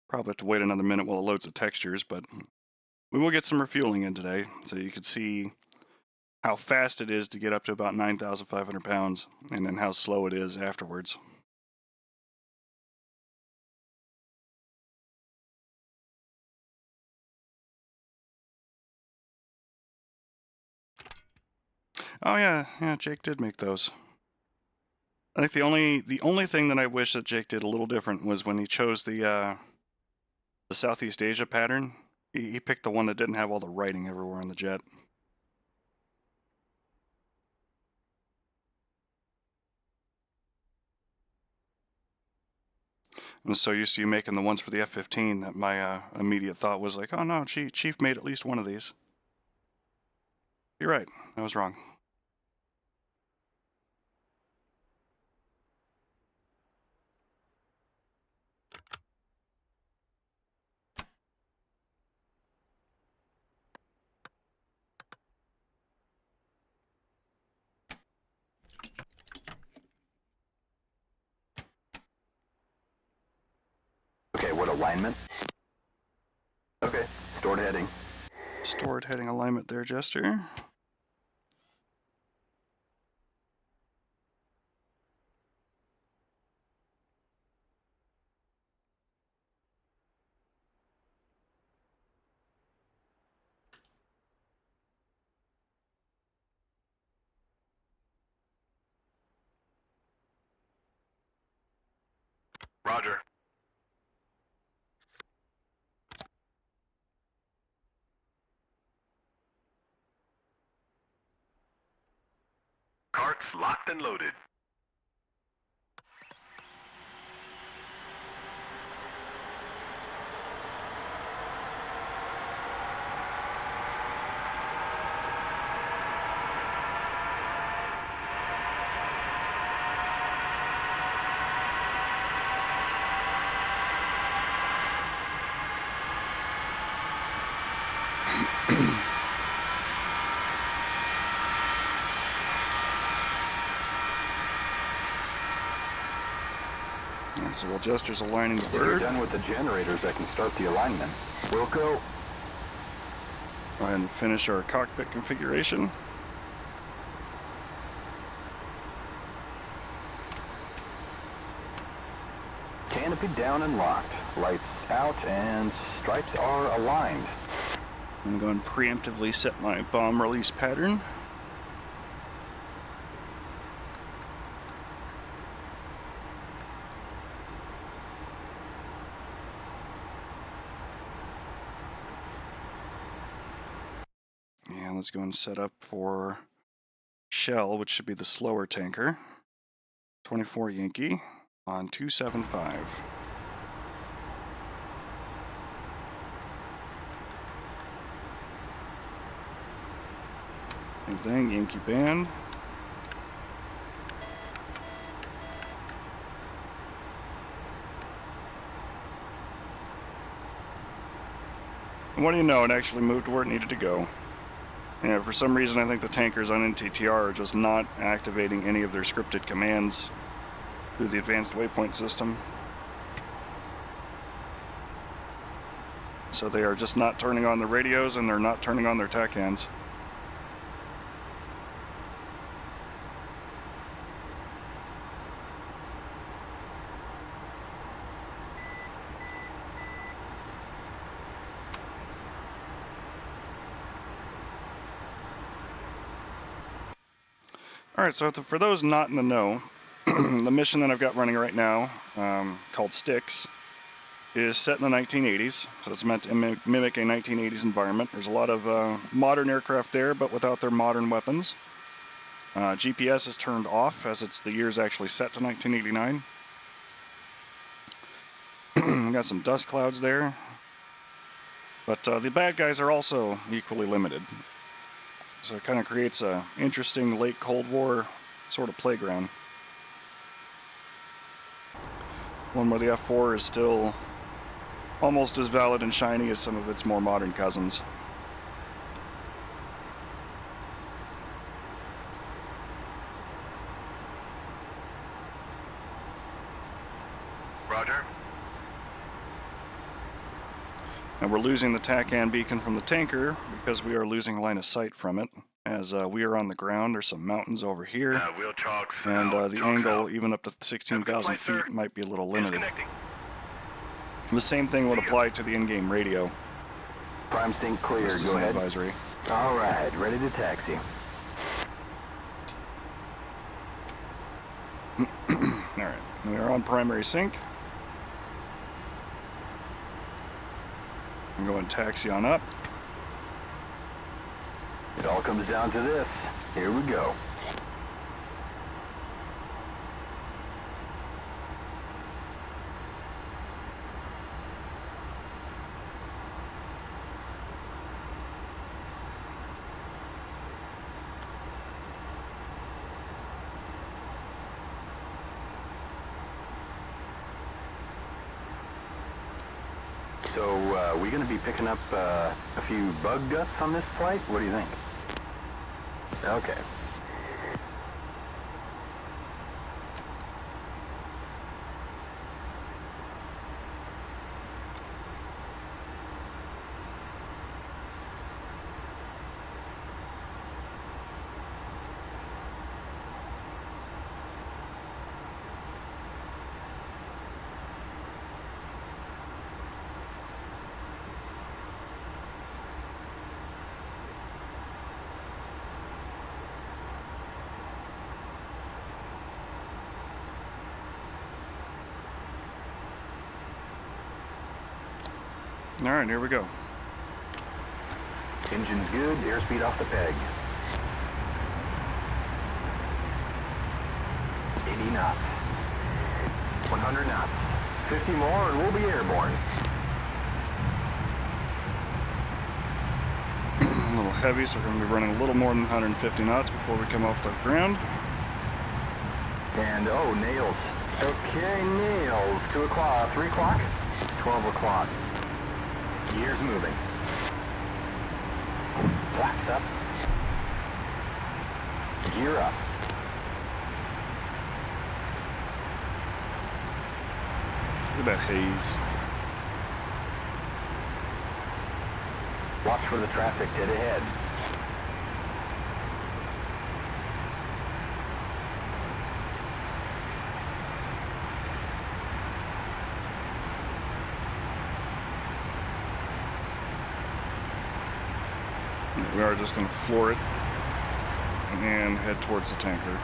Probably have to wait another minute while it loads the textures, but we will get some refueling in today, so you can see how fast it is to get up to about 9,500 pounds, and then how slow it is afterwards. Oh yeah, Jake did make those. I think the only thing that I wish that Jake did a little different was when he chose the Southeast Asia pattern. He picked the one that didn't have all the writing everywhere on the jet. I was so used to you making the ones for the F-15 that my immediate thought was like, oh no, Chief made at least one of these. You're right, I was wrong. Okay, what alignment? Okay, stored heading. Stored heading alignment there, Jester. Roger. Carts locked and loaded. Alright, so while Jester's aligning the If you're bird, done with the generators, I can start the alignment. We'll go. go ahead and finish our cockpit configuration. Canopy down and locked. Lights out and stripes are aligned. I'm going to go and preemptively set my bomb release pattern. And let's go and set up for Shell, which should be the slower tanker. 24 Yankee on 275. Same thing, Yankee band. And what do you know, it actually moved where it needed to go. Yeah, for some reason I think the tankers on NTTR are just not activating any of their scripted commands through the advanced waypoint system. So they are just not turning on the radios and they're not turning on their TACANs. Alright, so for those not in the know, the mission that I've got running right now, called Styx, is set in the 1980s, so it's meant to mimic a 1980s environment. There's a lot of modern aircraft there, but without their modern weapons. GPS is turned off, as it's the year's actually set to 1989. We've got some dust clouds there, but the bad guys are also equally limited. So it kind of creates a interesting late Cold War sort of playground. One where the F-4 is still almost as valid and shiny as some of its more modern cousins. Roger. And we're losing the TACAN beacon from the tanker because we are losing line of sight from it. As we are on the ground, there's some mountains over here, Wheel chalks and out, the chalks angle, out. even up to 16,000 flight, feet, sir. might be a little limited. Disconnecting. The same thing would apply to the in-game radio. Prime sync clear. This is Go an ahead. advisory. All right, ready to taxi. Alright, we are on primary sync. I'm going taxi on up. It all comes down to this. Here we go. So, we gonna be picking up a few bug guts on this flight? What do you think? Okay. Alright, here we go. Engine's good, airspeed off the peg. 80 knots. 100 knots. 50 more and we'll be airborne. A little heavy, so we're going to be running a little more than 150 knots before we come off the ground. And, oh, nails. Okay, nails. 2 o'clock, 3 o'clock, 12 o'clock. Gears moving. Flaps up. Gear up. Look at that haze. Watch for the traffic dead ahead. We are just going to floor it and head towards the tanker.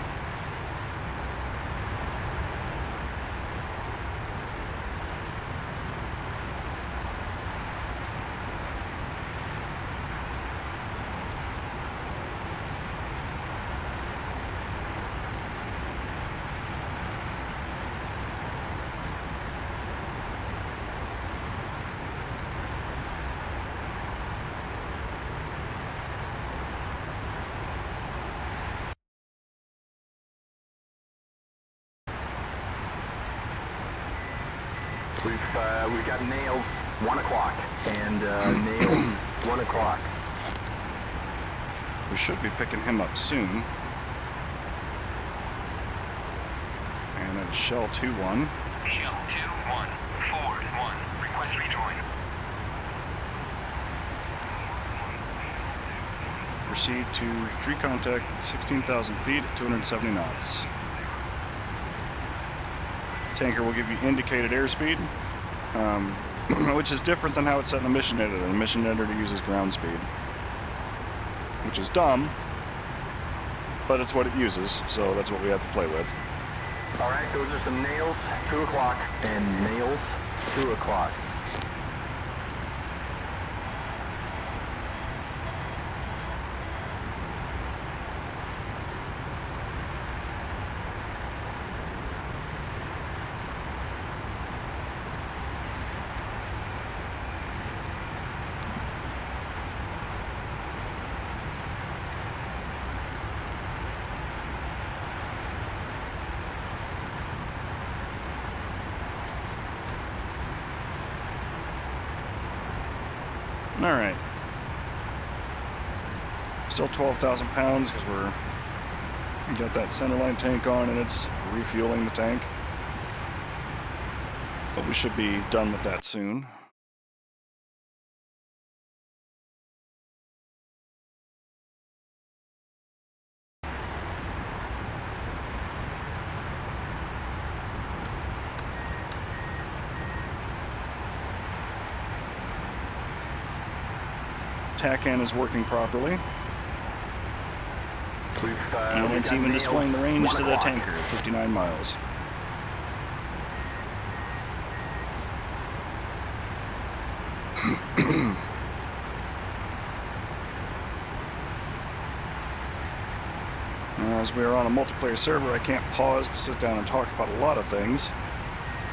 We've got nails 1 o'clock and nails 1 o'clock. We should be picking him up soon. And that is Shell 2-1. Shell 2-1, forward 1, request rejoin. Proceed to tree contact 16,000 feet at 270 knots. Tanker will give you indicated airspeed, which is different than how it's set in the mission editor. The mission editor uses ground speed, which is dumb, but it's what it uses, so that's what we have to play with. All right, those are some nails, 2 o'clock, and nails, 2 o'clock. All right. Still 12,000 pounds because we got that centerline tank on and it's refueling the tank. But we should be done with that soon. TACAN is working properly. And it's even displaying the range to the tanker, 59 miles. Now, as we are on a multiplayer server, I can't pause to sit down and talk about a lot of things.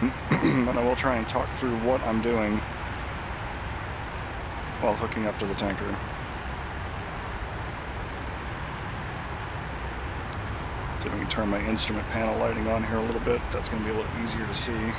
But I will try and talk through what I'm doing while hooking up to the tanker. So if we can turn my instrument panel lighting on here a little bit, that's going to be a little easier to see.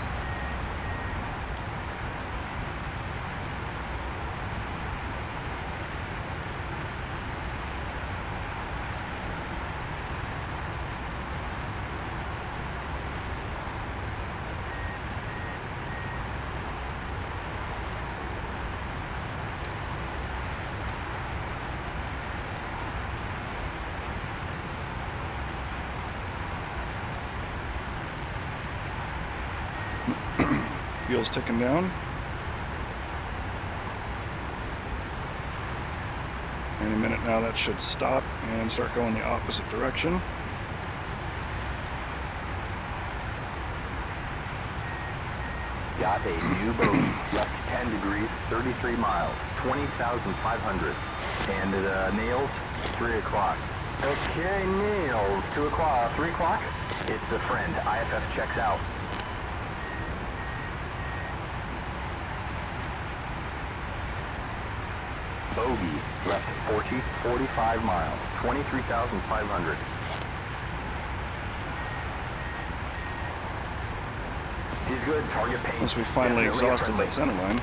Wheels ticking down. Any minute now that should stop and start going the opposite direction. Got a new bogey, left 10 degrees, 33 miles, 20,500. And nails, 3 o'clock. Okay, nails, 2 o'clock, 3 o'clock. It's a friend, IFF checks out. Bogey, left 45 miles, 23,500. He's good, target paint. Once we finally exhausted that center line.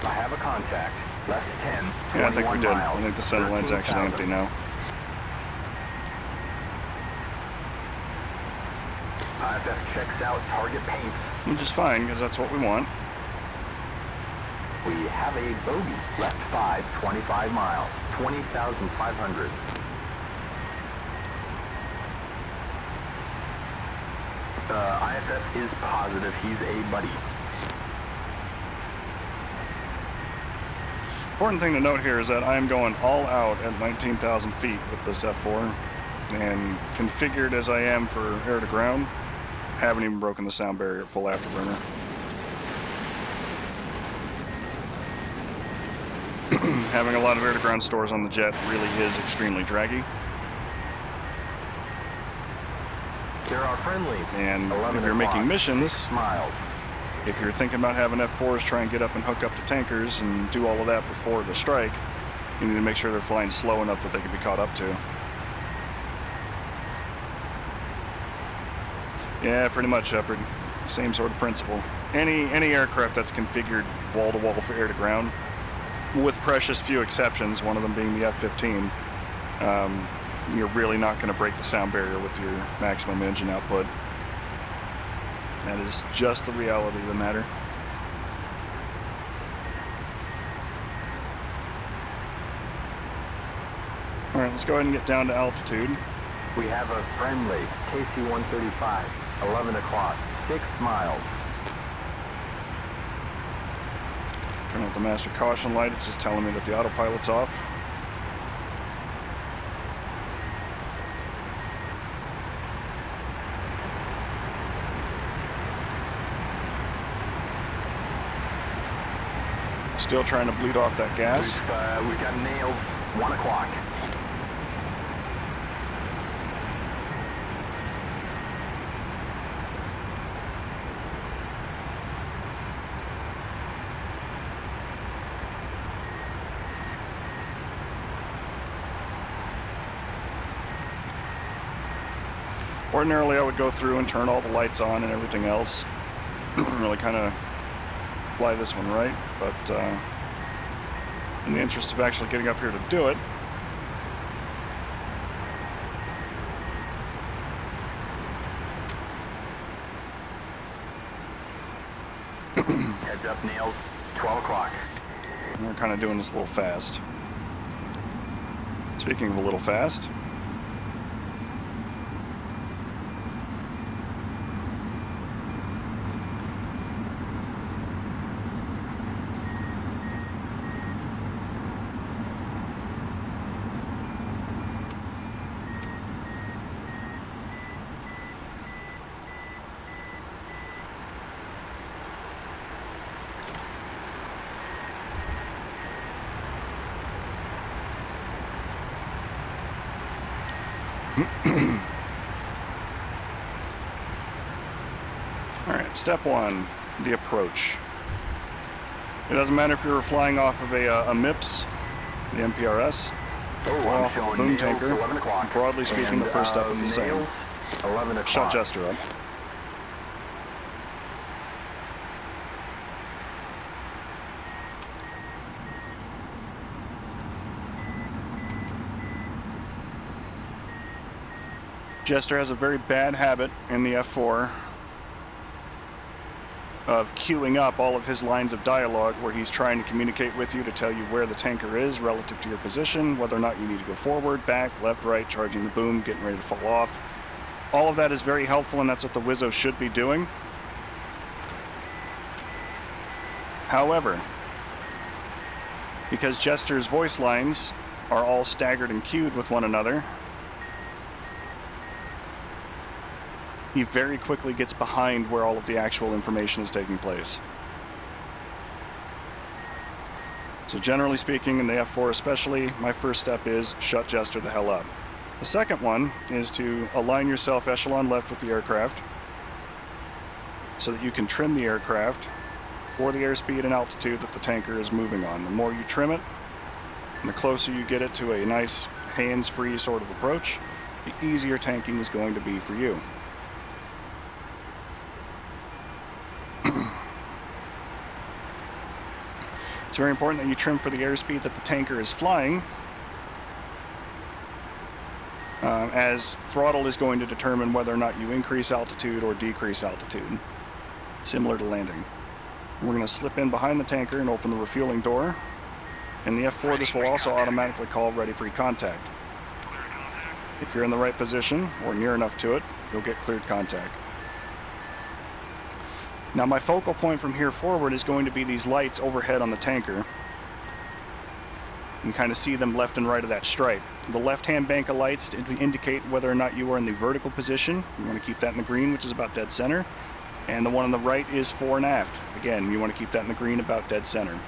I have a contact, left 10, Yeah, I think we 21 did. miles, I think the center line's actually 13,000. empty now. IFF checks out, target paint. Which is fine, because that's what we want. We have a bogey, left 5, 25 miles, 20,500. IFF is positive he's a buddy. Important thing to note here is that I'm going all out at 19,000 feet with this F4, and configured as I am for air to ground, haven't even broken the sound barrier at full afterburner. Having a lot of air to ground stores on the jet really is extremely draggy. There are friendly. And 11 if you're making o'clock, missions, 6 miles. if you're thinking about having F4s try and get up and hook up to tankers and do all of that before the strike, you need to make sure they're flying slow enough that they can be caught up to. Yeah, pretty much, Shepard. Same sort of principle. Any aircraft that's configured wall-to-wall for air-to-ground with precious few exceptions, one of them being the F-15, you're really not going to break the sound barrier with your maximum engine output. That is just the reality of the matter. All right, let's go ahead and get down to altitude. We have a friendly KC-135, 11 o'clock, 6 miles. Turn out the master caution light. It's just telling me that the autopilot's off. Still trying to bleed off that gas. We've got nails, 1 o'clock. Ordinarily, I would go through and turn all the lights on and everything else. Really kind of fly this one right, but in the interest of actually getting up here to do it, Heads up, nails, 12 o'clock. we're kind of doing this a little fast. Speaking of a little fast, Alright, step one, the approach. It doesn't matter if you're flying off of a MIPS, the MPRS, or off of a boom tanker. Broadly speaking, the first step is the same. 11 o'clock. Shut Jester up. Jester has a very bad habit in the F-4 of queuing up all of his lines of dialogue where he's trying to communicate with you to tell you where the tanker is relative to your position, whether or not you need to go forward, back, left, right, charging the boom, getting ready to fall off. All of that is very helpful, and that's what the Wizzo should be doing. However, because Jester's voice lines are all staggered and queued with one another, he very quickly gets behind where all of the actual information is taking place. So generally speaking, in the F-4 especially, my first step is shut Jester the hell up. The second one is to align yourself echelon left with the aircraft so that you can trim the aircraft for the airspeed and altitude that the tanker is moving on. The more you trim it, and the closer you get it to a nice hands-free sort of approach, the easier tanking is going to be for you. It's very important that you trim for the airspeed that the tanker is flying, as throttle is going to determine whether or not you increase altitude or decrease altitude, similar to landing. We're going to slip in behind the tanker and open the refueling door. In the F-4, this will also automatically call ready pre-contact. If you're in the right position, or near enough to it, you'll get cleared contact. Now my focal point from here forward is going to be these lights overhead on the tanker. You can kind of see them left and right of that stripe. The left-hand bank of lights indicate whether or not you are in the vertical position. You want to keep that in the green, which is about dead center. And the one on the right is fore and aft. Again, you want to keep that in the green, about dead center.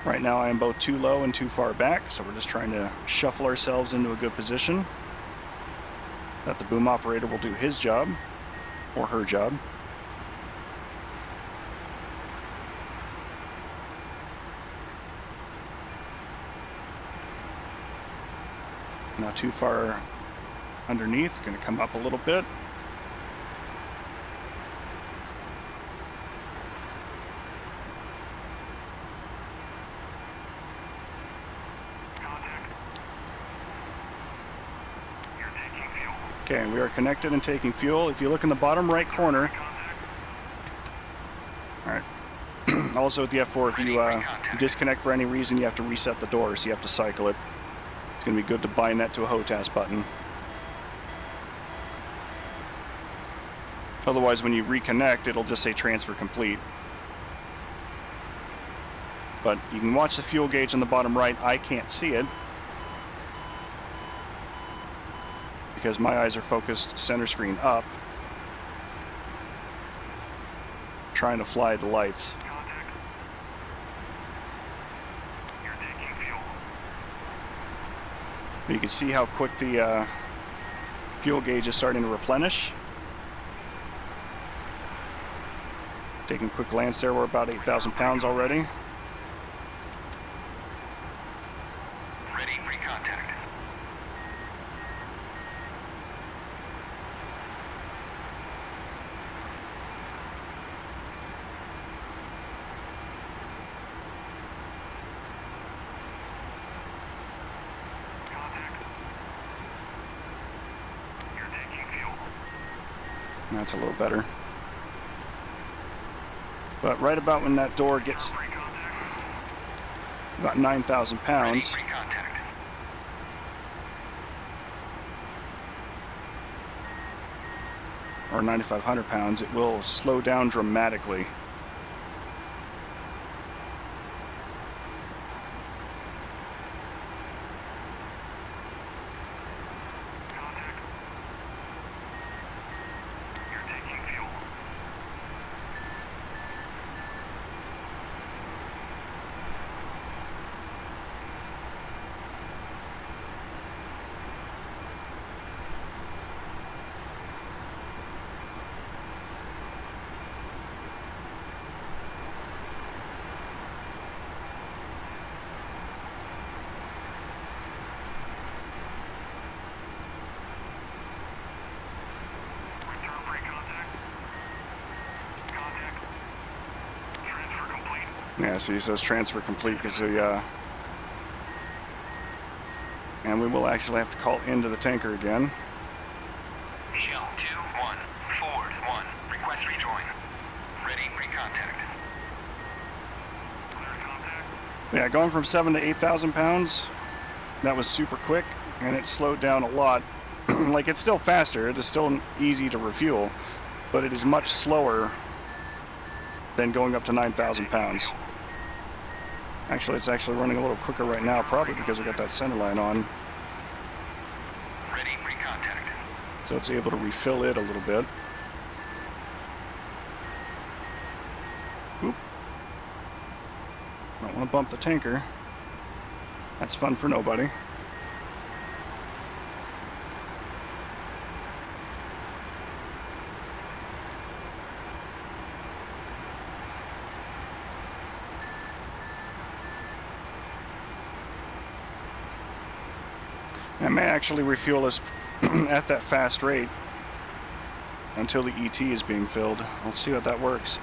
Right now I am both too low and too far back, so we're just trying to shuffle ourselves into a good position. That the boom operator will do his job, or her job. Not too far underneath, going to come up a little bit. Okay, we are connected and taking fuel. If you look in the bottom right corner, alright. Also with the F4, if you disconnect for any reason, you have to reset the door, so you have to cycle it. It's going to be good to bind that to a HOTAS button. Otherwise, when you reconnect, it'll just say transfer complete. But you can watch the fuel gauge on the bottom right. I can't see it because my eyes are focused center screen up, trying to fly the lights. But you can see how quick the fuel gauge is starting to replenish. Taking a quick glance there, we're about 8,000 pounds already. Ready for contact. You're taking fuel. That's a little better. But right about when that door gets about 9,000 pounds, or 9,500 pounds, it will slow down dramatically. Yeah, see, it says transfer complete because we, and we will actually have to call into the tanker again. Shell 2-1, forward 1, request rejoin. Ready for contact. Yeah, going from 7 to 8,000 pounds, that was super quick, and it slowed down a lot. Like, it's still faster, it is still easy to refuel, but it is much slower than going up to 9,000 pounds. Actually, it's actually running a little quicker right now, probably because we got that center line on. Ready for contact. So it's able to refill it a little bit. Oop. Don't want to bump the tanker. That's fun for nobody. I may actually refuel this at that fast rate until the ET is being filled. We'll see what that works.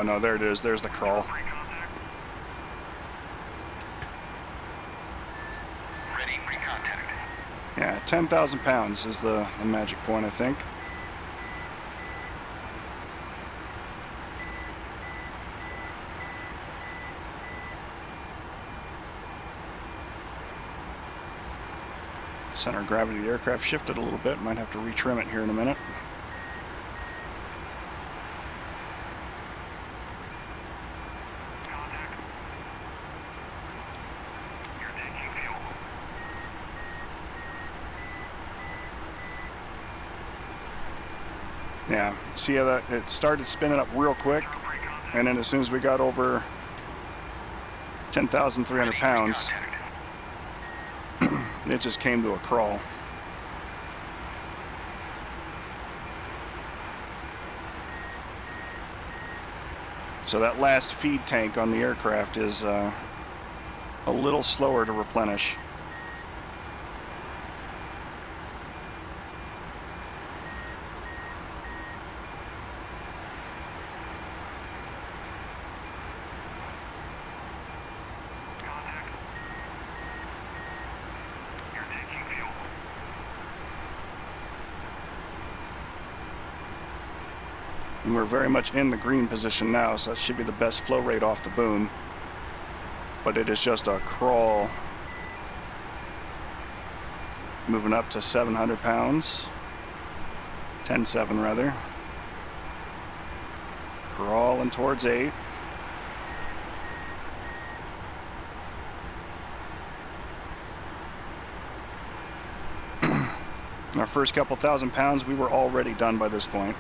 No, there it is. There's the crawl. Ready for contact. Yeah, 10,000 pounds is the magic point, I think. Center of gravity of the aircraft shifted a little bit. Might have to retrim it here in a minute. Yeah, see how that it started spinning up real quick, and then as soon as we got over 10,300 pounds, it just came to a crawl. So that last feed tank on the aircraft is a little slower to replenish. Contact. You're taking fuel. And we're very much in the green position now, so that should be the best flow rate off the boom. But it is just a crawl. Moving up to 700 pounds. 10.7 rather. Crawling towards 8. Our first couple thousand pounds, we were already done by this point.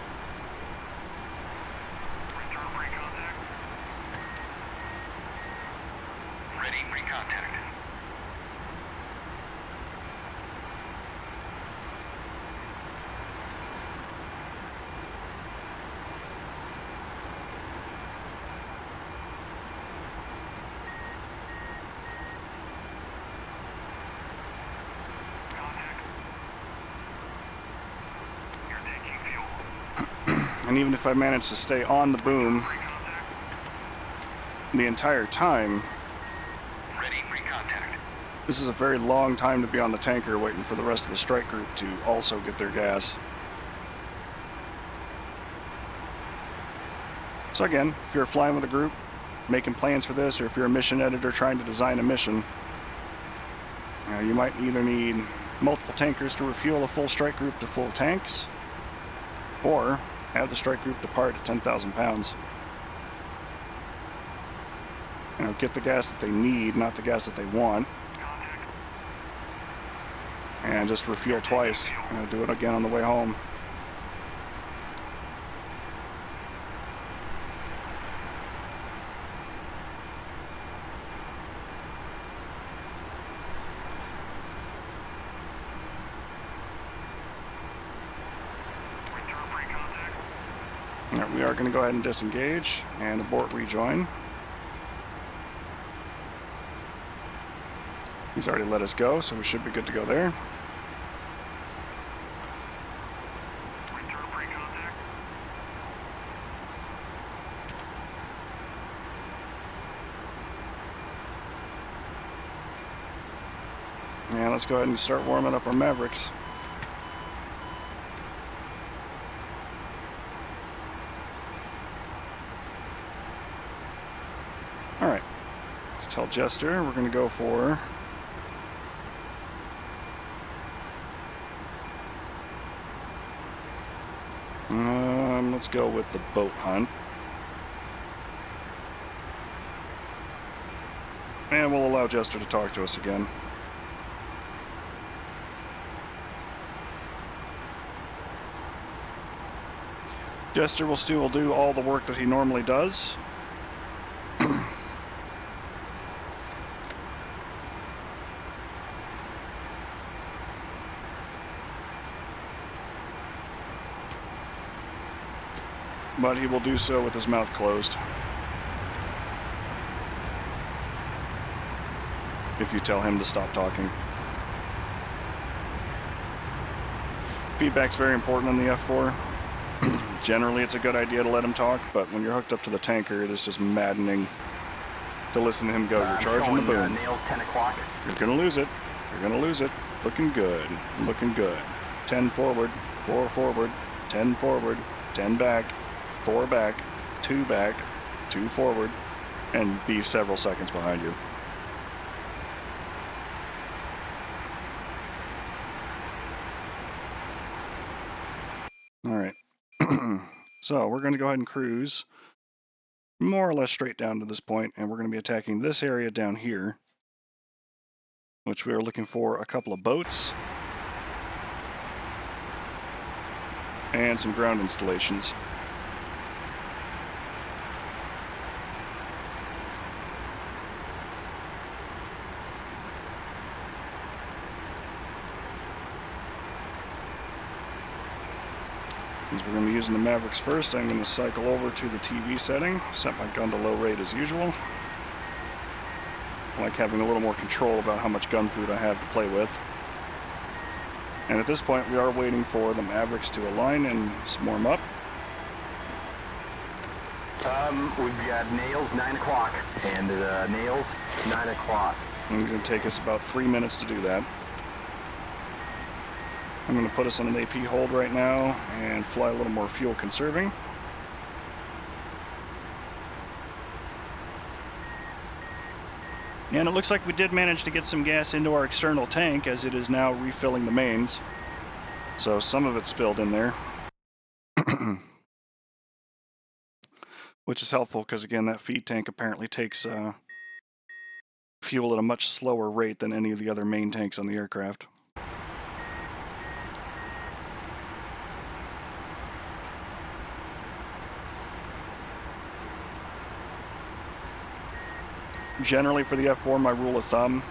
Return pre-contact. Ready pre-contact. Contact. You're taking fuel. And even if I manage to stay on the boom Pre-contact. the entire time, Ready pre-contact. this is a very long time to be on the tanker waiting for the rest of the strike group to also get their gas. So again, if you're flying with a group, making plans for this, or if you're a mission editor trying to design a mission, you might either need multiple tankers to refuel a full strike group to full tanks, or have the strike group depart at 10,000 pounds. Get the gas that they need, not the gas that they want, Contact. and just refuel twice. Do it again on the way home. Return pre-contact. All right, we are going to go ahead and disengage and abort rejoin. He's already let us go, so we should be good to go there. Return pre-contact. And let's go ahead and start warming up our Mavericks. All right, let's tell Jester we're going to go for let's go with the boat hunt. And we'll allow Jester to talk to us again. Jester will still do all the work that he normally does. But he will do so with his mouth closed. If you tell him to stop talking. Feedback's very important on the F-4. Generally, it's a good idea to let him talk, but when you're hooked up to the tanker, it is just maddening to listen to him go, "You're charging the boom. Nails 10 o'clock. You're gonna lose it. You're gonna lose it. Looking good. Looking good. 10 forward. 4 forward. 10 forward. 10 back. 4 back. 2 back. 2 forward. And be several seconds behind you." All right. So we're going to go ahead and cruise more or less straight down to this point, and we're going to be attacking this area down here, which we are looking for a couple of boats and some ground installations. Since we're going to be using the Mavericks first, I'm going to cycle over to the TV setting, set my gun to low rate as usual. I like having a little more control about how much gun food I have to play with. And at this point, we are waiting for the Mavericks to align and swarm up. We've got nails 9 o'clock, and nails 9 o'clock. And it's going to take us about 3 minutes to do that. I'm going to put us on an AP hold right now and fly a little more fuel conserving. And it looks like we did manage to get some gas into our external tank, as it is now refilling the mains. So some of it spilled in there. Which is helpful because, again, that feed tank apparently takes fuel at a much slower rate than any of the other main tanks on the aircraft. Generally for the F-4, my rule of thumb,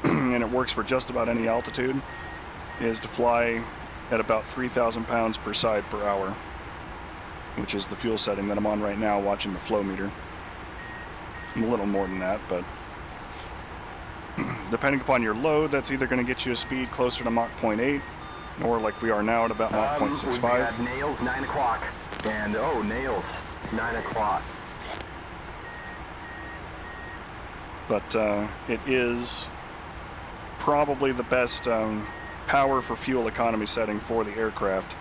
and it works for just about any altitude, is to fly at about 3,000 pounds per side per hour, which is the fuel setting that I'm on right now watching the flow meter. I'm a little more than that, but depending upon your load, that's either going to get you a speed closer to Mach 0.8, or like we are now at about Mach 0.65. We've got nails 9 o'clock, and nails 9 o'clock. But it is probably the best power for fuel economy setting for the aircraft.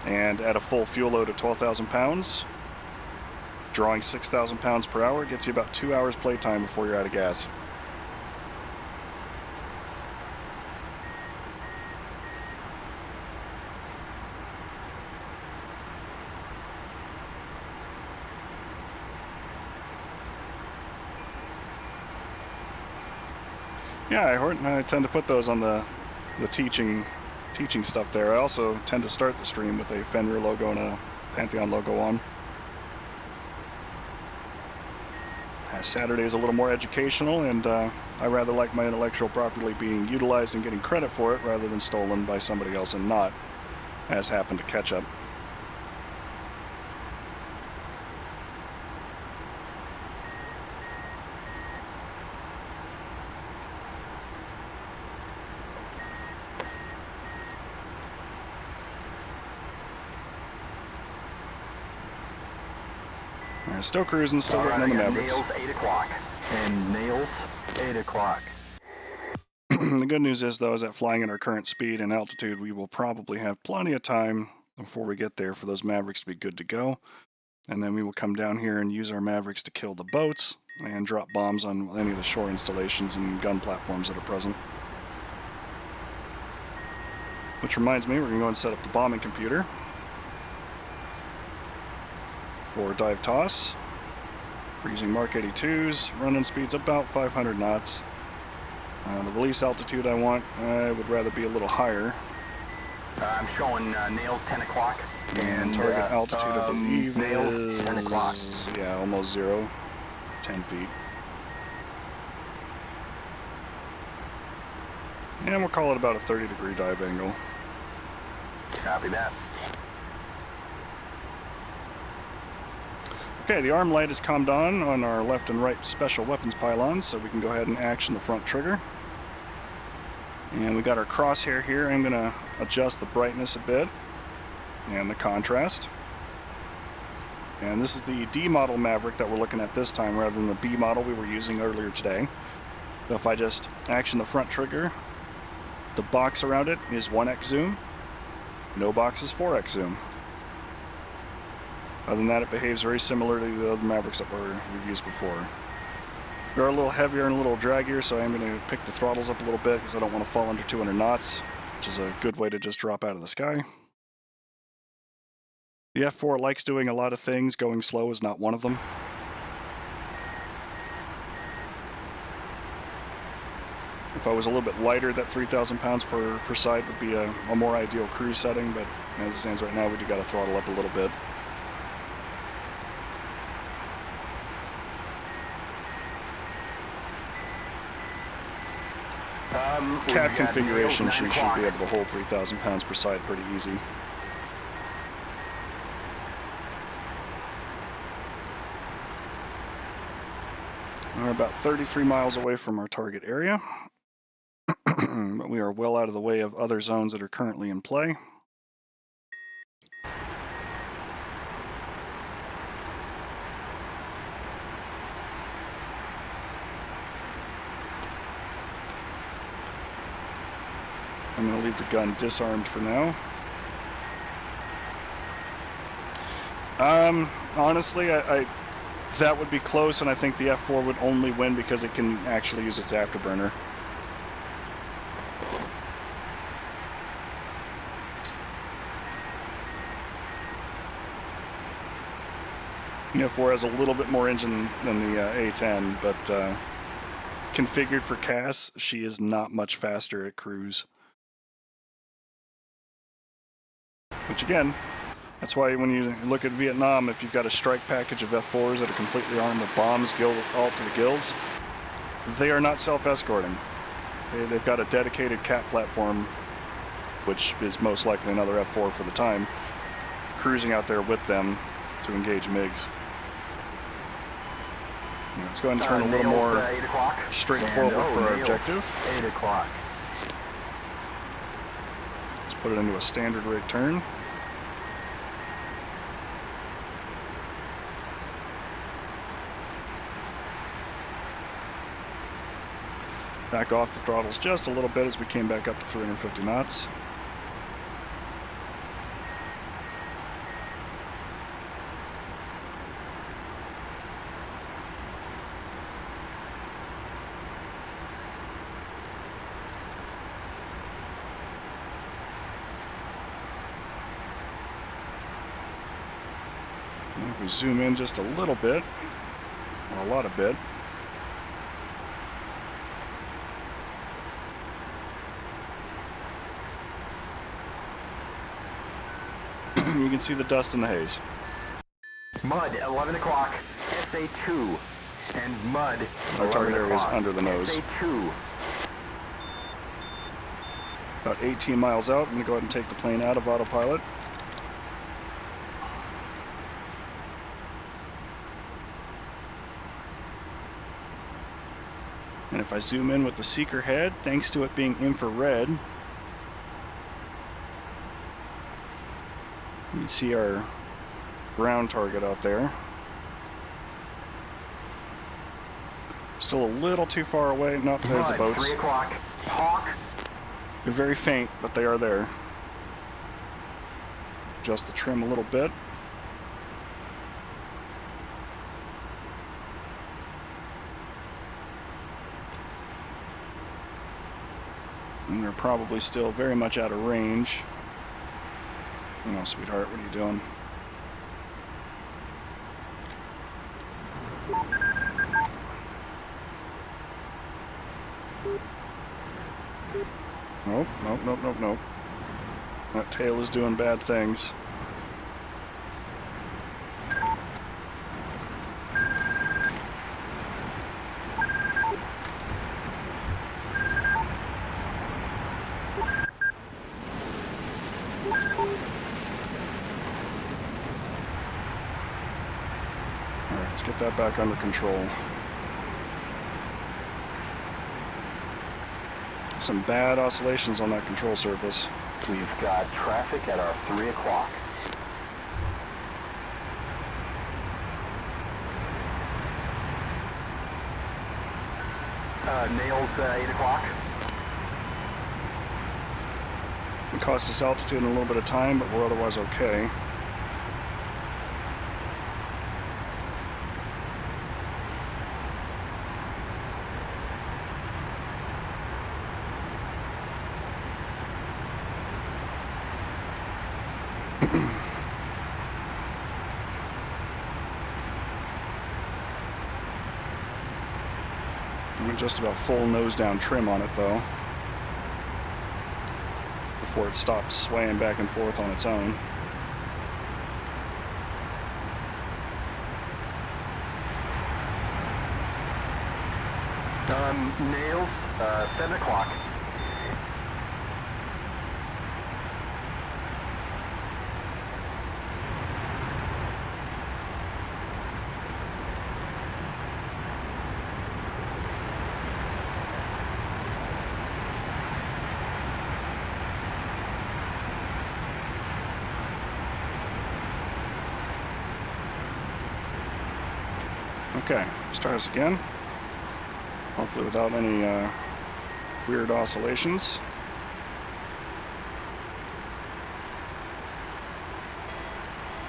And at a full fuel load of 12,000 pounds, drawing 6,000 pounds per hour gets you about 2 hours playtime before you're out of gas. Yeah, I tend to put those on the teaching stuff there. I also tend to start the stream with a Fenrir logo and a Pantheon logo on. Saturday is a little more educational, and I rather like my intellectual property being utilized and getting credit for it rather than stolen by somebody else and not, as happened to catch up. Still cruising, still waiting on the Mavericks. Nails 8 o'clock, and nails 8 o'clock. The good news is, though, is that flying at our current speed and altitude, we will probably have plenty of time before we get there for those Mavericks to be good to go. And then we will come down here and use our Mavericks to kill the boats and drop bombs on any of the shore installations and gun platforms that are present. Which reminds me, we're going to go and set up the bombing computer for dive toss. We're using Mark 82s, running speeds about 500 knots. The release altitude I would rather be a little higher. I'm showing nails 10 o'clock. And target altitude, I believe, nails is 10 o'clock. Yeah, almost 0. 10 feet. And we'll call it about a 30-degree dive angle. Copy that. Okay, the arm light is calmed on our left and right special weapons pylons, so we can go ahead and action the front trigger. And we got our crosshair here. I'm going to adjust the brightness a bit and the contrast. And this is the D model Maverick that we're looking at this time rather than the B model we were using earlier today. So if I just action the front trigger, the box around it is 1x zoom. No box is 4x zoom. Other than that, it behaves very similar to the other Mavericks that we've used before. They're a little heavier and a little draggier, so I'm going to pick the throttles up a little bit because I don't want to fall under 200 knots, which is a good way to just drop out of the sky. The F-4 likes doing a lot of things. Going slow is not one of them. If I was a little bit lighter, that 3,000 pounds per side would be a more ideal cruise setting, but as it stands right now, we do got to throttle up a little bit. Cab configuration, she should be able to hold 3,000 pounds per side pretty easy. We're about 33 miles away from our target area, but we are well out of the way of other zones that are currently in play. I'm going to leave the gun disarmed for now. Honestly, that would be close, and I think the F-4 would only win because it can actually use its afterburner. The F-4 has a little bit more engine than the A-10, but configured for CAS, she is not much faster at cruise. Which again, that's why when you look at Vietnam, if you've got a strike package of F-4s that are completely armed with bombs, all to the gills, they are not self-escorting. They've got a dedicated CAT platform, which is most likely another F-4 for the time, cruising out there with them to engage MiGs. Let's go ahead and turn a little more straightforward for our objective. 8 o'clock. Let's put it into a standard rate turn. Back off the throttles just a little bit as we came back up to 350 knots. And if we zoom in just a little bit, or a lot of bit, you can see the dust and the haze. Mud, 11 o'clock. SA2. And mud, Our target area is under the nose. SA2. About 18 miles out, I'm going to go ahead and take the plane out of autopilot. And if I zoom in with the seeker head, thanks to it being infrared, you can see our ground target out there. Still a little too far away. No, there's the boats. 3 o'clock. Hawk. They're very faint, but they are there. Adjust the trim a little bit. And they're probably still very much out of range. No, sweetheart, what are you doing? Nope, nope, nope, nope, nope. That tail is doing bad things. Alright, let's get that back under control. Some bad oscillations on that control surface. We've got traffic at our 3 o'clock. Nails, 8 o'clock. It cost us altitude and a little bit of time, but we're otherwise okay. I'm just about full nose down trim on it though, before it stops swaying back and forth on its own. Nails, 7 o'clock. Okay, let's try this again. Hopefully without any weird oscillations.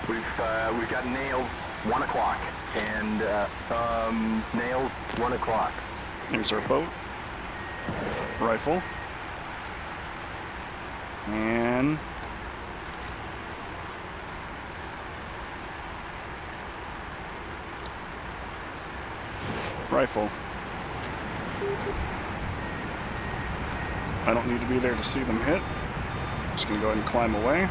We've got nails 1 o'clock and nails 1 o'clock. Here's our boat. Rifle. And rifle. I don't need to be there to see them hit. Just gonna go ahead and climb away.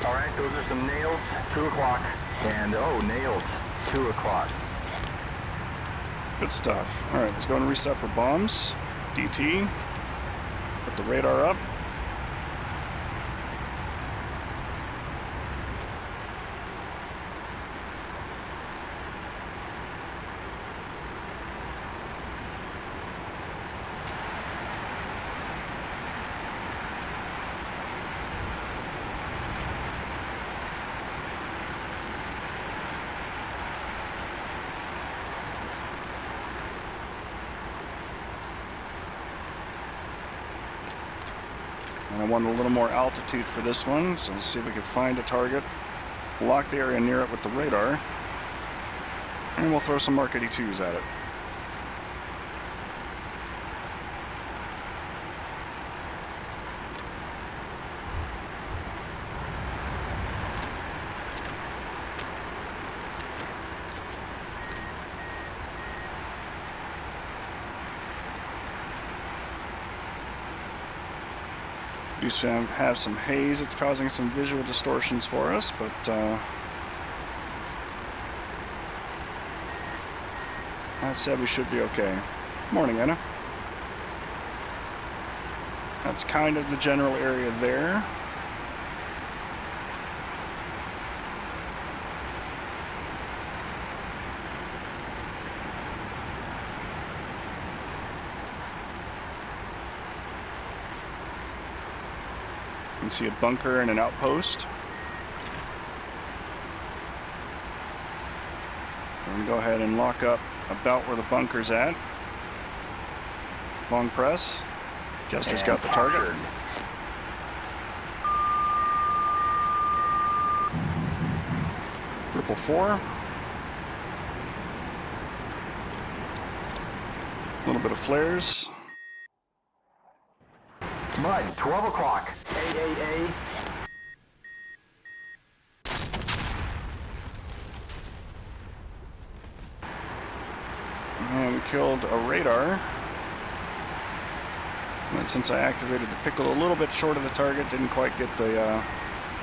All right, those are some nails, 2 o'clock, and oh, nails, 2 o'clock. Good stuff. All right, let's go and reset for bombs. DT. Put the radar up. And I want a little more altitude for this one, so let's see if we can find a target. Lock the area near it with the radar. And we'll throw some Mark 82s at it. Used to have some haze. It's causing some visual distortions for us, but that said, we should be okay. Morning, Anna. That's kind of the general area there. You can see a bunker and an outpost. We're going to go ahead and lock up about where the bunker's at. Long press. Jester's got the target. Ripple 4. A little bit of flares. Mud, 12 o'clock. AAA. And we killed a radar. And since I activated the pickle a little bit short of the target, didn't quite get the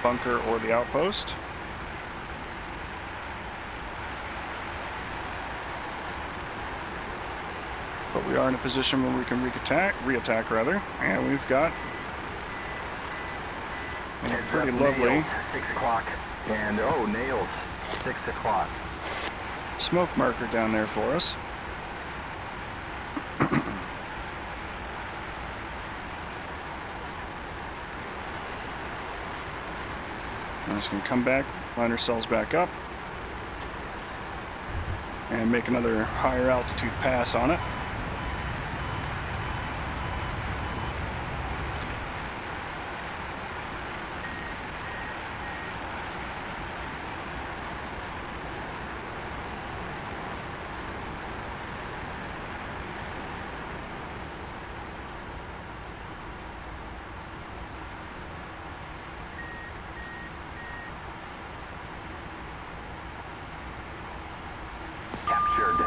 bunker or the outpost. But we are in a position where we can reattack rather, and we've got a pretty lovely Nails, 6 o'clock. And oh, nails, 6 o'clock. smoke marker down there for us. We're just going to come back, line ourselves back up, and make another higher altitude pass on it. Captured.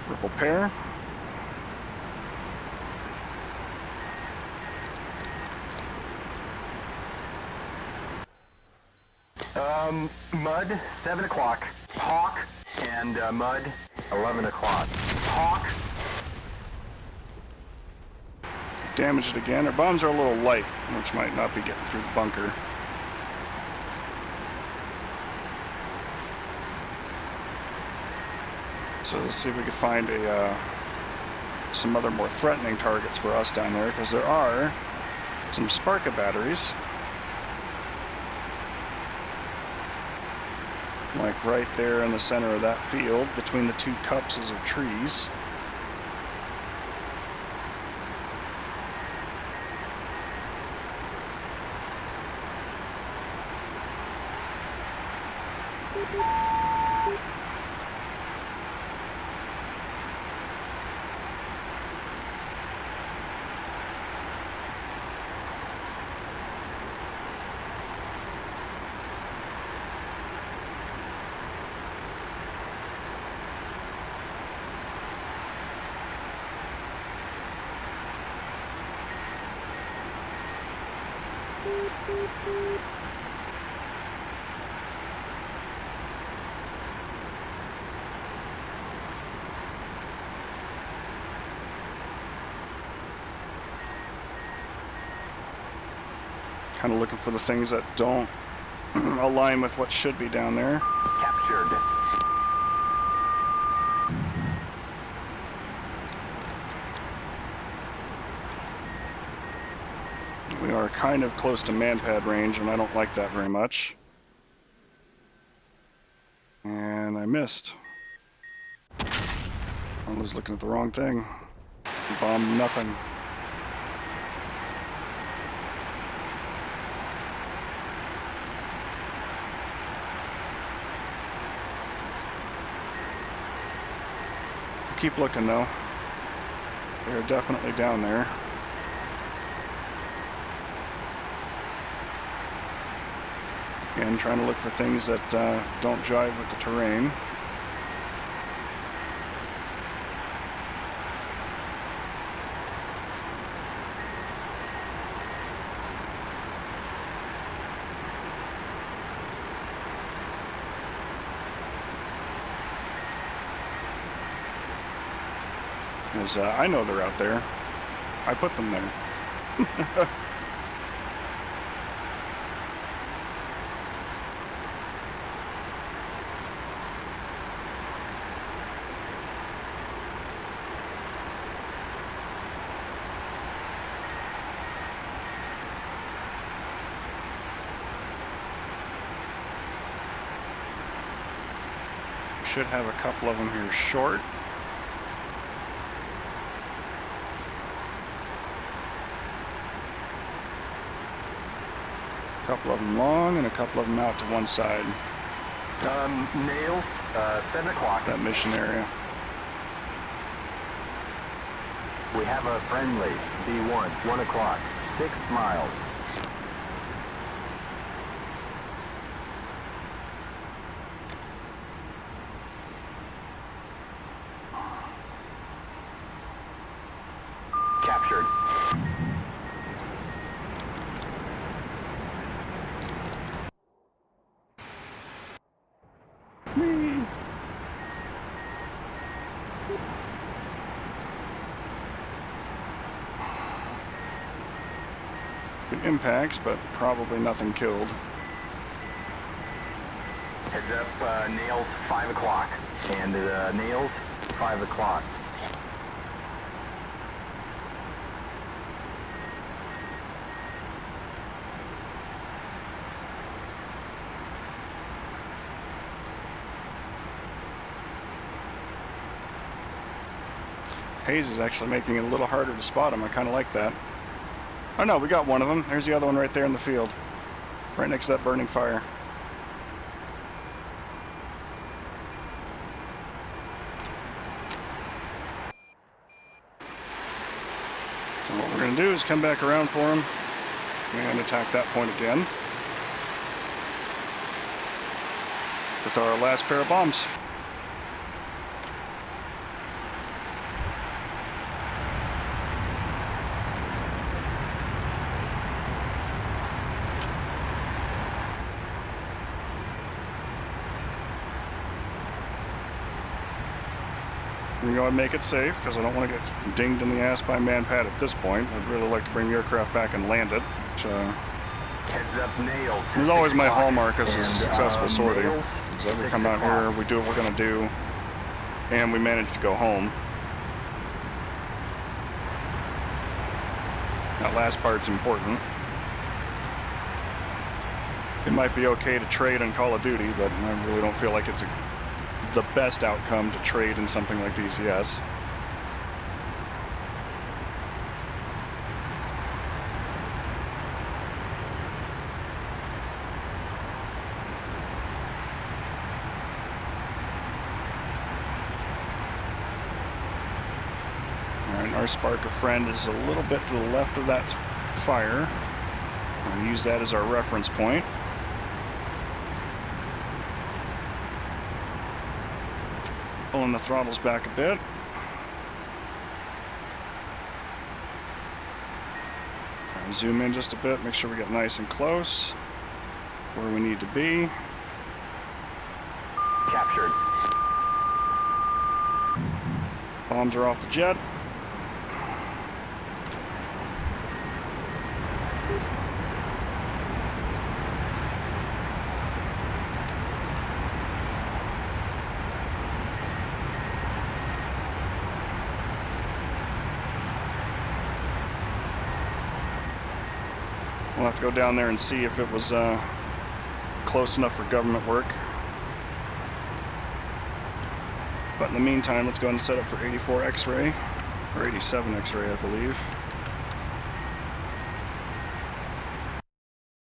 Ripple pair. Mud, 7 o'clock. Hawk and Mud, 11 o'clock. Hawk. Damaged it again. Our bombs are a little light, which might not be getting through the bunker. So let's see if we can find some other more threatening targets for us down there, because there are some Sparka batteries. Like right there in the center of that field, between the two copses of trees. Kind of looking for the things that don't align with what should be down there. Captured. We are kind of close to manpad range, and I don't like that very much. And I missed. I was looking at the wrong thing. Bombed nothing. Keep looking though. They're definitely down there. Again, trying to look for things that don't jive with the terrain. Because I know they're out there. I put them there. Should have a couple of them here short. A couple of them long and a couple of them out to one side. Nails, 7 o'clock. That mission area. We have a friendly, B1, 1 o'clock, 6 miles. Captured. Whee! Good impacts, but probably nothing killed. Heads up, nails, 5 o'clock. And nails, 5 o'clock. Haze is actually making it a little harder to spot him. I kind of like that. Oh no, we got one of them. There's the other one right there in the field. Right next to that burning fire. So what we're going to do is come back around for him and attack that point again with our last pair of bombs. I'm going to make it safe because I don't want to get dinged in the ass by manpad at this point. I'd really like to bring the aircraft back and land it, which Heads up, nails. is always my 6 o'clock. hallmark as a And, successful sortie. nails, Is that we 6 come out o'clock. here, we do what we're going to do, and we managed to go home. That last part's important. It might be okay to trade on Call of Duty, but I really don't feel like it's the best outcome to trade in something like DCS. Alright, our Sparker friend is a little bit to the left of that fire. I'm going to use that as our reference point. Pulling the throttles back a bit. Right, zoom in just a bit, make sure we get nice and close where we need to be. Captured. Bombs are off the jet. We'll have to go down there and see if it was close enough for government work. But in the meantime, let's go ahead and set up for 84 X-ray, or 87 X-ray, I believe.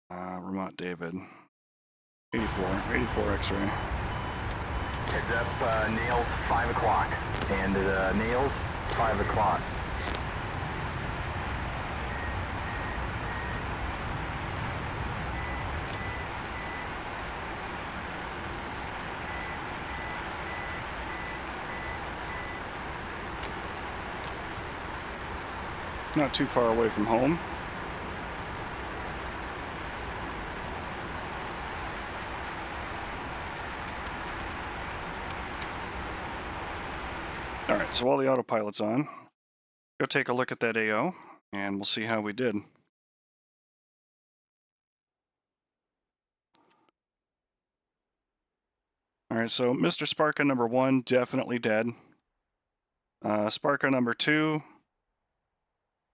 Vermont David. 84 X-ray. Heads up, nails 5 o'clock. And nails 5 o'clock. Not too far away from home. Alright, so while the autopilot's on, go take a look at that AO, and we'll see how we did. Alright, so Mr. Sparka number 1, definitely dead. Sparka number 2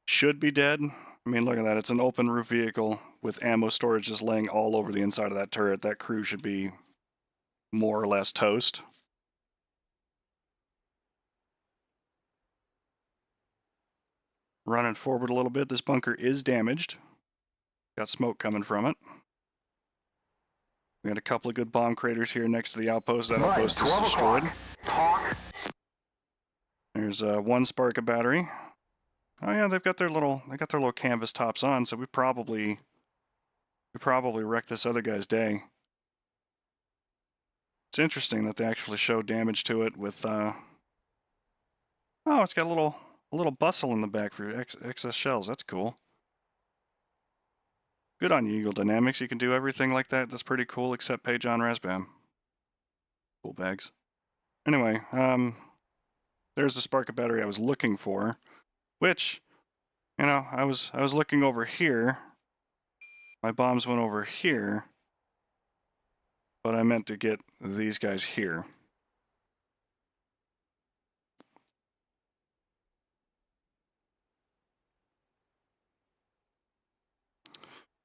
should be dead. I mean, look at that. It's an open roof vehicle with ammo storage just laying all over the inside of that turret. That crew should be more or less toast. Running forward a little bit. This bunker is damaged. Got smoke coming from it. We got a couple of good bomb craters here next to the outpost. That outpost is destroyed. There's one Sparka battery. Oh yeah, they got their little canvas tops on, so we probably wrecked this other guy's day. It's interesting that they actually show damage to it with oh, it's got a little bustle in the back for excess shells. That's cool. Good on you, Eagle Dynamics. You can do everything like that. That's pretty cool, except pay John Rasbam. Cool bags. Anyway, there's the Sparka battery I was looking for. Which, you know, I was looking over here. My bombs went over here. But I meant to get these guys here.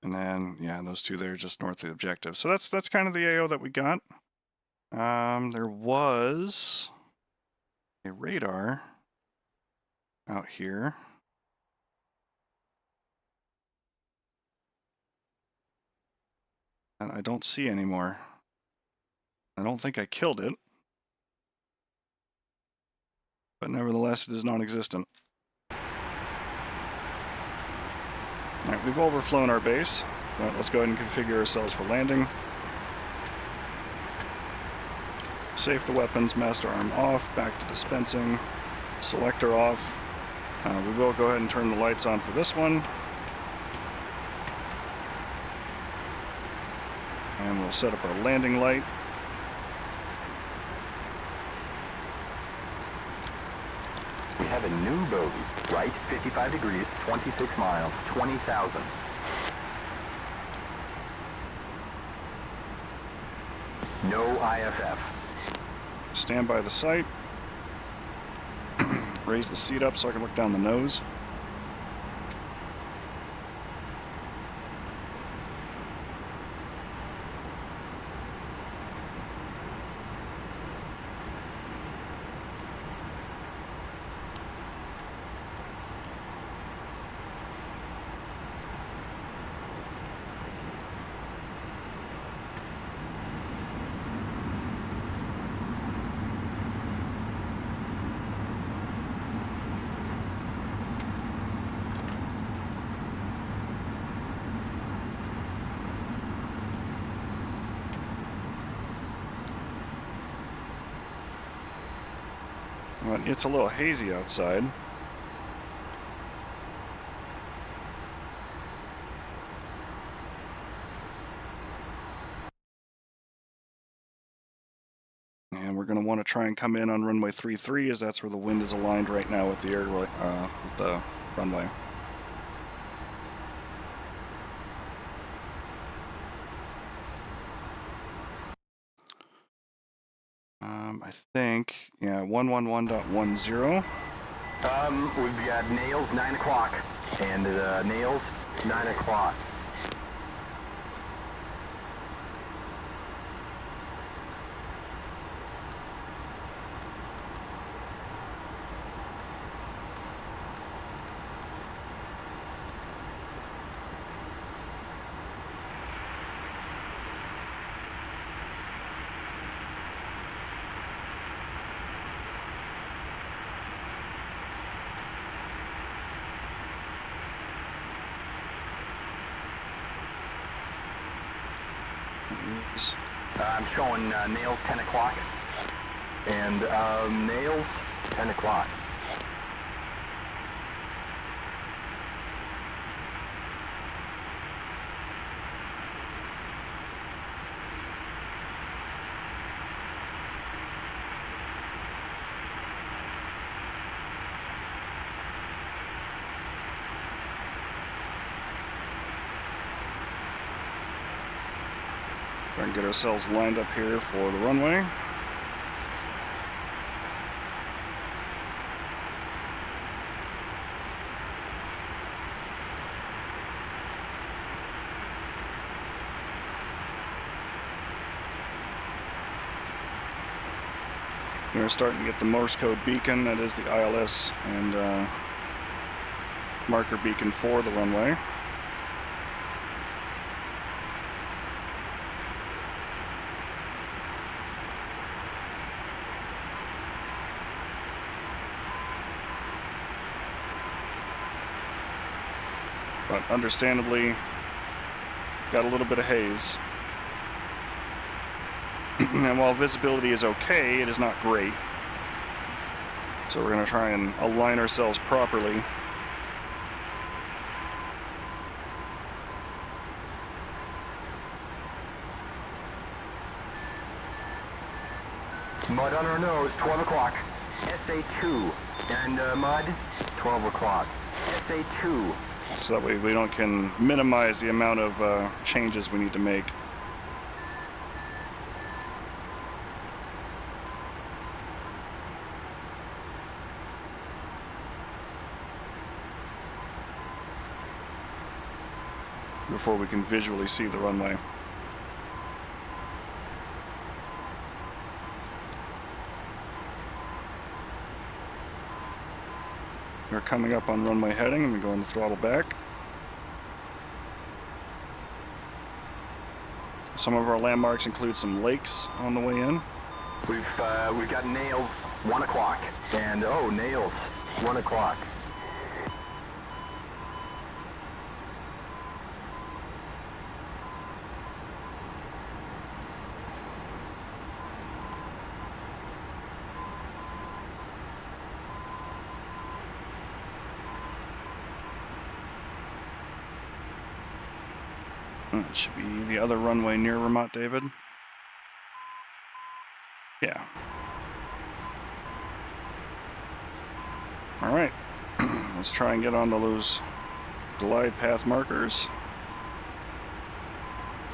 And then, yeah, those two there just north of the objective. So that's kind of the AO that we got. There was a radar out here. And I don't see anymore. I don't think I killed it. But nevertheless, it is non-existent. Alright, we've overflown our base. Well, let's go ahead and configure ourselves for landing. Safe the weapons, master arm off, back to dispensing, selector off. We will go ahead and turn the lights on for this one. And we'll set up our landing light. We have a new bogey. Right, 55 degrees, 26 miles, 20,000. No IFF. Stand by the site. raise the seat up so I can look down the nose. Well, it's a little hazy outside. And we're going to want to try and come in on runway 33, as that's where the wind is aligned right now with the with the runway. I think, yeah, 111.10. We've got nails 9 o'clock, and nails 9 o'clock. I'm showing nails 10 o'clock, and nails 10 o'clock. Try and get ourselves lined up here for the runway. We're starting to get the Morse code beacon, that is the ILS and marker beacon for the runway. But understandably, got a little bit of haze. And while visibility is okay, it is not great. So we're going to try and align ourselves properly. Mud on our nose, 12 o'clock. SA2. And mud, 12 o'clock. SA2. So that way we can minimize the amount of changes we need to make. Before we can visually see the runway. We're coming up on runway heading and we're going to throttle back. Some of our landmarks include some lakes on the way in. We've got nails 1 o'clock, and oh, nails 1 o'clock. It should be the other runway near Ramat David. Yeah. All right. Let's try and get onto those glide path markers.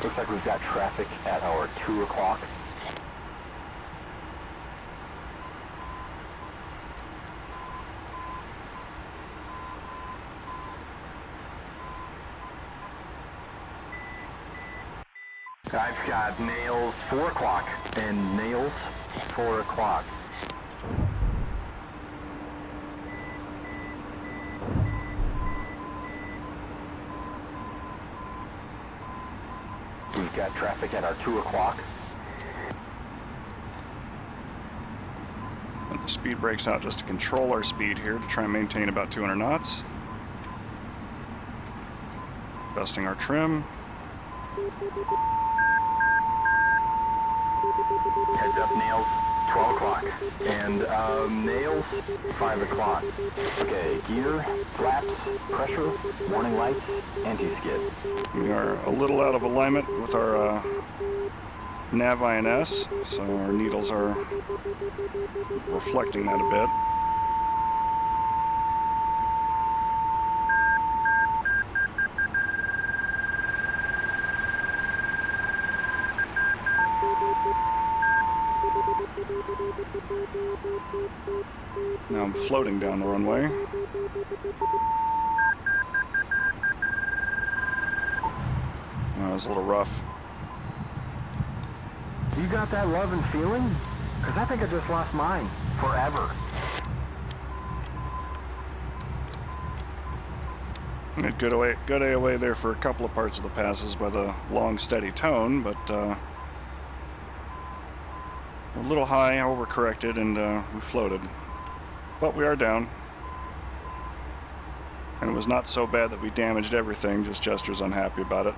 Looks like we've got traffic at our 2 o'clock. got nails 4 o'clock and nails 4 o'clock. We've got traffic at our 2 o'clock. And the speed brakes out just to control our speed here to try and maintain about 200 knots. Adjusting our trim. Heads up, nails 12 o'clock. And nails 5 o'clock. Okay, gear, flaps, pressure, warning lights, anti-skid. We are a little out of alignment with our nav INS, so our needles are reflecting that a bit. Now I'm floating down the runway. That was a little rough. You got that love and feeling? Because I think I just lost mine. Forever. It good away there for a couple of parts of the passes by the long, steady tone, but a little high, overcorrected, and we floated. But we are down. And it was not so bad that we damaged everything, just Jester's unhappy about it.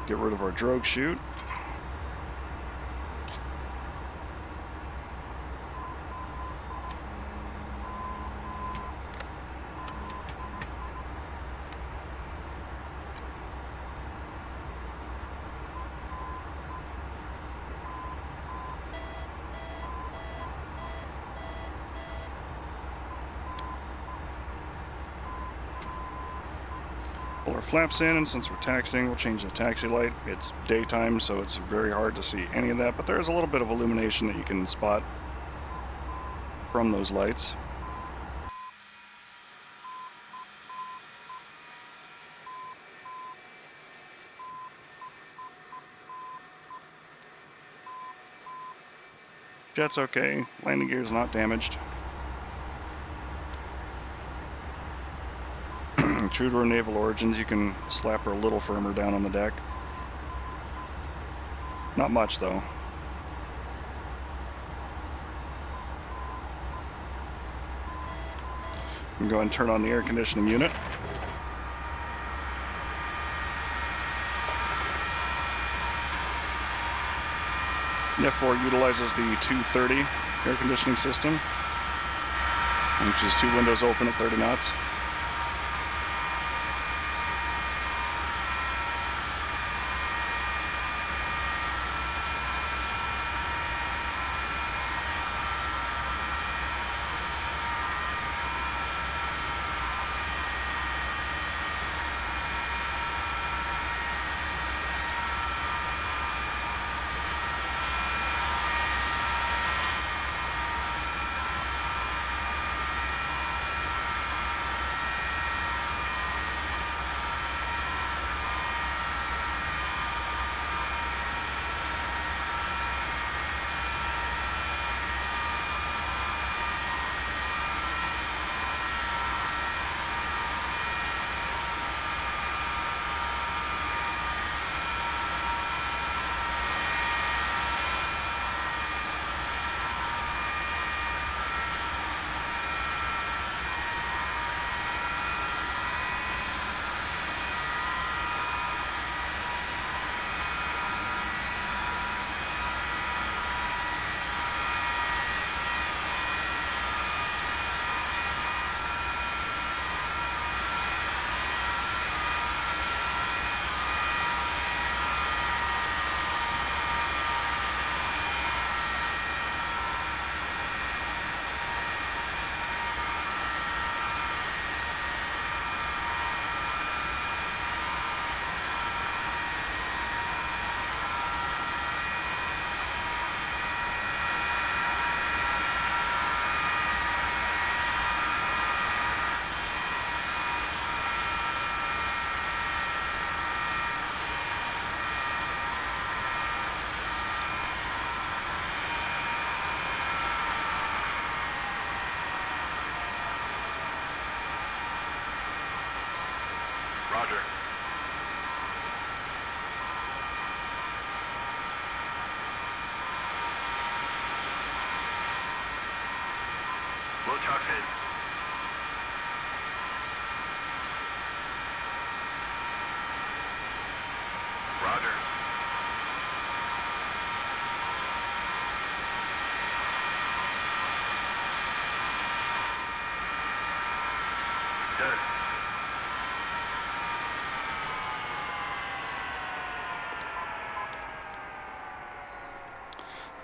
Get rid of our drogue chute. Pull our flaps in, and since we're taxiing, we'll change the taxi light. It's daytime, so it's very hard to see any of that, but there's a little bit of illumination that you can spot from those lights. Jet's okay. Landing gear's not damaged. True to our naval origins, you can slap her a little firmer down on the deck. Not much, though. I'm going to go ahead and turn on the air conditioning unit. The F-4 utilizes the 230 air conditioning system, which is 2 windows open at 30 knots. Roger. Load truck's in. Roger. Good.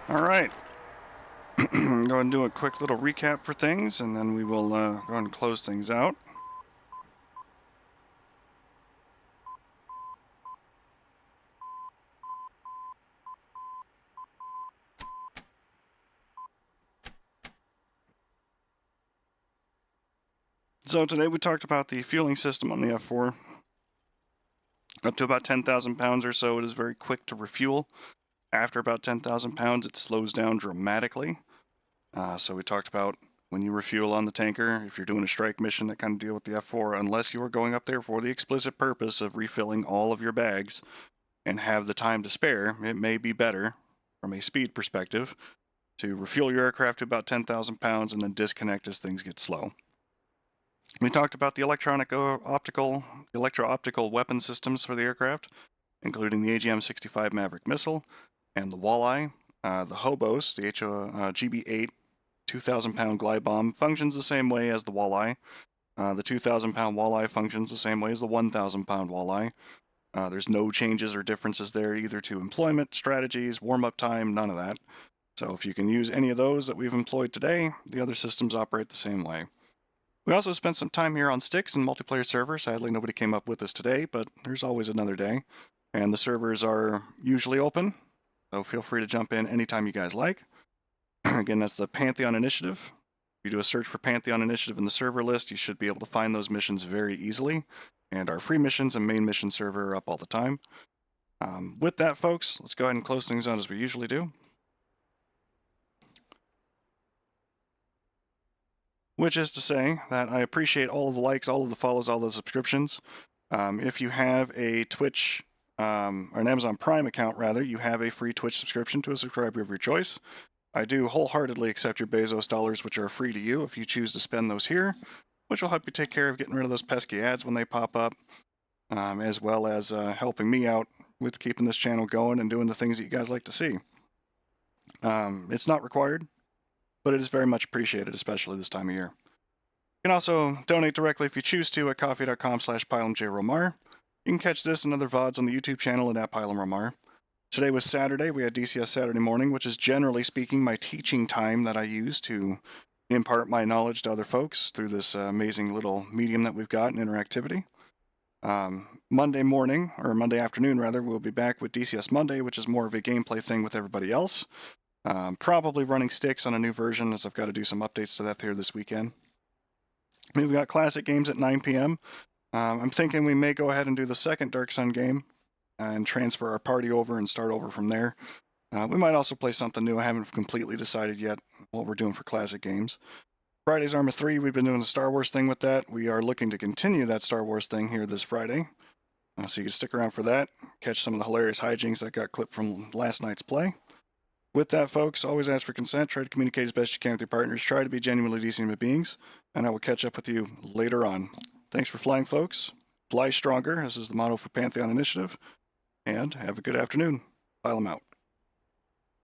All right. Go ahead and do a quick little recap for things, and then we will go ahead and close things out. So today we talked about the fueling system on the F-4. Up to about 10,000 pounds or so, it is very quick to refuel. After about 10,000 pounds, it slows down dramatically. So we talked about when you refuel on the tanker, if you're doing a strike mission, that kind of deal with the F-4, unless you are going up there for the explicit purpose of refilling all of your bags and have the time to spare, it may be better from a speed perspective to refuel your aircraft to about 10,000 pounds and then disconnect as things get slow. We talked about the electro-optical weapon systems for the aircraft, including the AGM-65 Maverick missile and the Walleye. The Hobos, the GB-8 2,000-pound glide bomb, functions the same way as the Walleye. The 2,000-pound Walleye functions the same way as the 1,000-pound Walleye. There's no changes or differences there either to employment, strategies, warm-up time, none of that. So if you can use any of those that we've employed today, the other systems operate the same way. We also spent some time here on Styx and multiplayer server. Sadly, nobody came up with us today, but there's always another day. And the servers are usually open, so feel free to jump in anytime you guys like. Again, that's the Pantheon Initiative. If you do a search for Pantheon Initiative in the server list, you should be able to find those missions very easily. And our free missions and main mission server are up all the time. With that, folks, let's go ahead and close things out as we usually do. Which is to say that I appreciate all of the likes, all of the follows, all the subscriptions. If you have a Twitch, or an Amazon Prime account rather, you have a free Twitch subscription to a subscriber of your choice. I do wholeheartedly accept your Bezos dollars, which are free to you if you choose to spend those here, which will help you take care of getting rid of those pesky ads when they pop up, as well as helping me out with keeping this channel going and doing the things that you guys like to see. It's not required, but it is very much appreciated, especially this time of year. You can also donate directly if you choose to at coffee.com/PylamJRomar. You can catch this and other VODs on the YouTube channel at @PylamRomar. Today was Saturday. We had DCS Saturday morning, which is generally speaking my teaching time that I use to impart my knowledge to other folks through this amazing little medium that we've got in interactivity. Monday morning, or Monday afternoon rather, we'll be back with DCS Monday, which is more of a gameplay thing with everybody else. Probably running Styx on a new version, as I've got to do some updates to that here this weekend. We've got classic games at 9 p.m. I'm thinking we may go ahead and do the second Dark Sun game and transfer our party over and start over from there. We might also play something new. I haven't completely decided yet what we're doing for classic games. Friday's Arma 3, we've been doing the Star Wars thing with that. We are looking to continue that Star Wars thing here this Friday. So you can stick around for that, catch some of the hilarious hijinks that got clipped from last night's play. With that, folks, always ask for consent, try to communicate as best you can with your partners, try to be genuinely decent human beings, and I will catch up with you later on. Thanks for flying, folks. Fly stronger, this is the motto for Pantheon Initiative, and have a good afternoon. Pile 'em out.